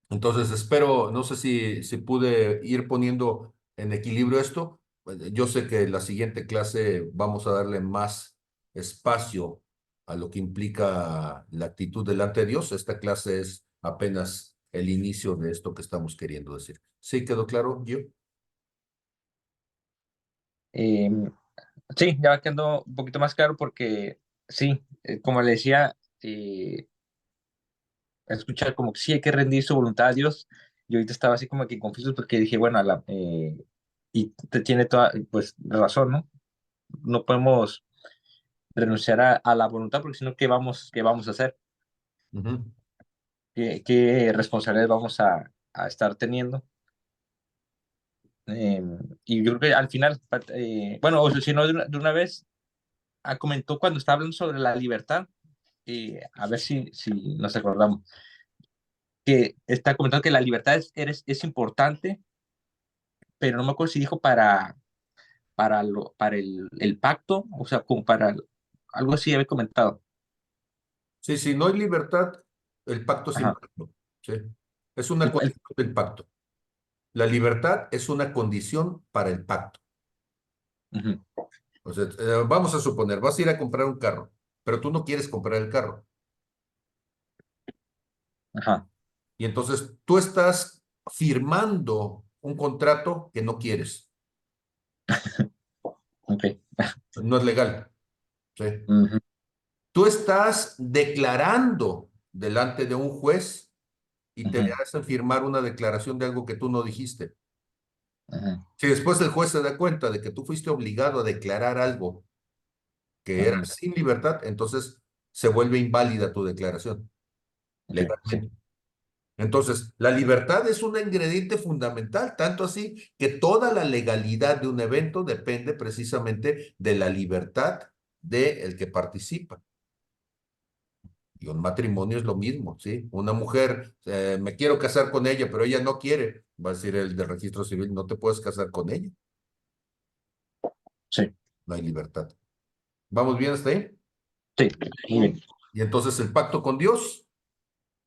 Entonces espero, no sé si pude ir poniendo en equilibrio esto. Yo sé que en la siguiente clase vamos a darle más espacio a lo que implica la actitud delante de Dios. Esta clase es apenas el inicio de esto que estamos queriendo decir. ¿Sí quedó claro, yo? Sí, ya va quedando un poquito más claro porque sí, como le decía, escuchar como que sí hay que rendir su voluntad a Dios. Y ahorita estaba así como que confuso porque dije, bueno, y te tiene toda, pues, razón, ¿no? No podemos renunciar a la voluntad porque si no, qué vamos a hacer? Ujú. ¿Qué responsabilidades vamos a estar teniendo? Eh, y yo creo que al final, bueno, o si no, de una vez, comentó cuando estaba hablando sobre la libertad, a ver si nos acordamos, que está comentando que la libertad es importante, pero no me acuerdo si dijo para el pacto, o sea, como para algo así había comentado. Sí, si no hay libertad, El pacto es Ajá. impacto, ¿sí? Es una El- condición del pacto. La libertad es una condición para el pacto. Ujú. O sea, vamos a suponer, vas a ir a comprar un carro, pero tú no quieres comprar el carro. Ajá. Y entonces tú estás firmando un contrato que no quieres. Ok. No es legal, ¿sí? Ujú. Tú estás declarando delante de un juez y te Ujú. hacen firmar una declaración de algo que tú no dijiste. Ujú. Si después el juez se da cuenta de que tú fuiste obligado a declarar algo que era Ujú. sin libertad, entonces se vuelve inválida tu declaración Ok, sí. legalmente. Entonces, la libertad es un ingrediente fundamental, tanto así que toda la legalidad de un evento depende precisamente de la libertad del que participa. Y un matrimonio es lo mismo, ¿sí? Una mujer, me quiero casar con ella, pero ella no quiere, va a decir el del registro civil, no te puedes casar con ella, Sí. no hay libertad. ¿Vamos bien hasta ahí? Sí. Muy bien. Y entonces el pacto con Dios,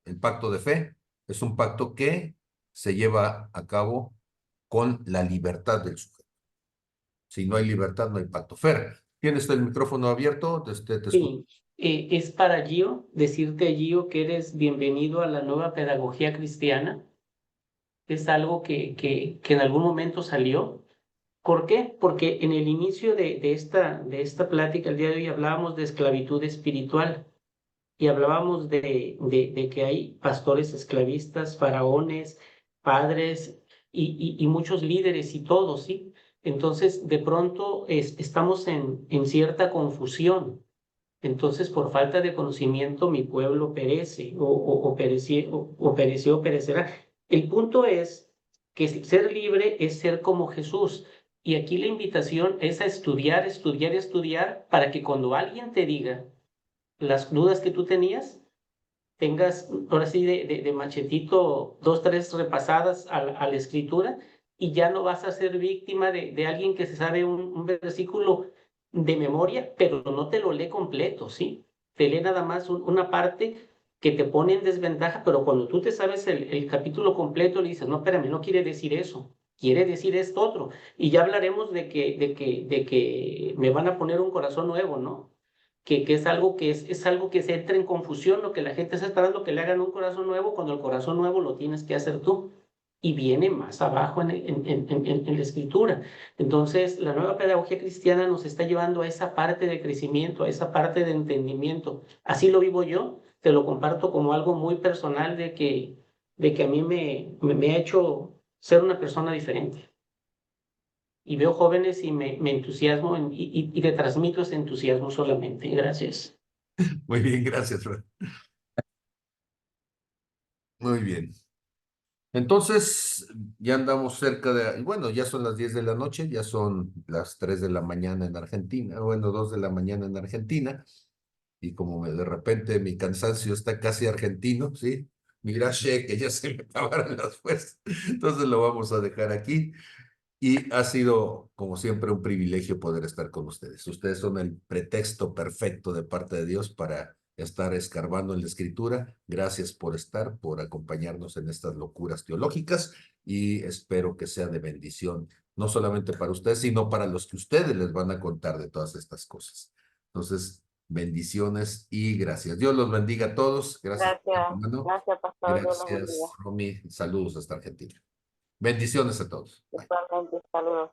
el pacto de fe, es un pacto que se lleva a cabo con la libertad del sujeto. Si no hay libertad, no hay pacto. Fer, ¿tienes el micrófono abierto? Te escucho. Sí, es para Gio, decirte, Gio, que eres bienvenido a la nueva pedagogía cristiana. Es algo que en algún momento salió. ¿Por qué? Porque en el inicio de esta plática el día de hoy hablábamos de esclavitud espiritual y hablábamos de que hay pastores esclavistas, faraones, padres y muchos líderes y todos, ¿sí? Entonces, de pronto estamos en cierta confusión. Entonces, por falta de conocimiento, mi pueblo perece o pereció o perecerá. El punto es que ser libre es ser como Jesús. Y aquí la invitación es a estudiar, estudiar, estudiar, para que cuando alguien te diga las dudas que tú tenías, tengas, ahora sí, de machetito, dos, tres repasadas a la escritura, y ya no vas a ser víctima de alguien que se sabe un versículo de memoria, pero no te lo lee completo, ¿sí? Te lee nada más una parte que te pone en desventaja, pero cuando tú te sabes el capítulo completo, le dices, no, espérame, no quiere decir eso, quiere decir esto otro. Y ya hablaremos de que me van a poner un corazón nuevo, ¿no? Que es algo que se entra en confusión, lo que la gente está esperando que le hagan un corazón nuevo, cuando el corazón nuevo lo tienes que hacer tú. Y viene más abajo en la escritura. Entonces, la nueva pedagogía cristiana nos está llevando a esa parte de crecimiento, a esa parte de entendimiento. Así lo vivo yo, te lo comparto como algo muy personal de que a mí me ha hecho ser una persona diferente. Y veo jóvenes y me entusiasmo y te transmito ese entusiasmo solamente. Gracias. Muy bien, gracias, Fer. Muy bien. Entonces, ya andamos cerca de, bueno, ya son las 10 de la noche, ya son las 3 de la mañana en Argentina, bueno, 2 de la mañana en Argentina, y como de repente mi cansancio está casi argentino, ¿sí? Mira, que ya se me acabaron las fuerzas, entonces lo vamos a dejar aquí. Y ha sido, como siempre, un privilegio poder estar con ustedes. Ustedes son el pretexto perfecto de parte de Dios para estar escarbando en la Escritura. Gracias por estar, por acompañarnos en estas locuras teológicas y espero que sea de bendición, no solamente para ustedes, sino para los que ustedes les van a contar de todas estas cosas. Entonces, bendiciones y gracias. Dios los bendiga a todos. Gracias, Gracias, hermano. gracias, pastor. Dios los bendiga. Gracias, Romy. Saludos hasta Argentina. Bendiciones a todos. Bye. Igualmente, saludos.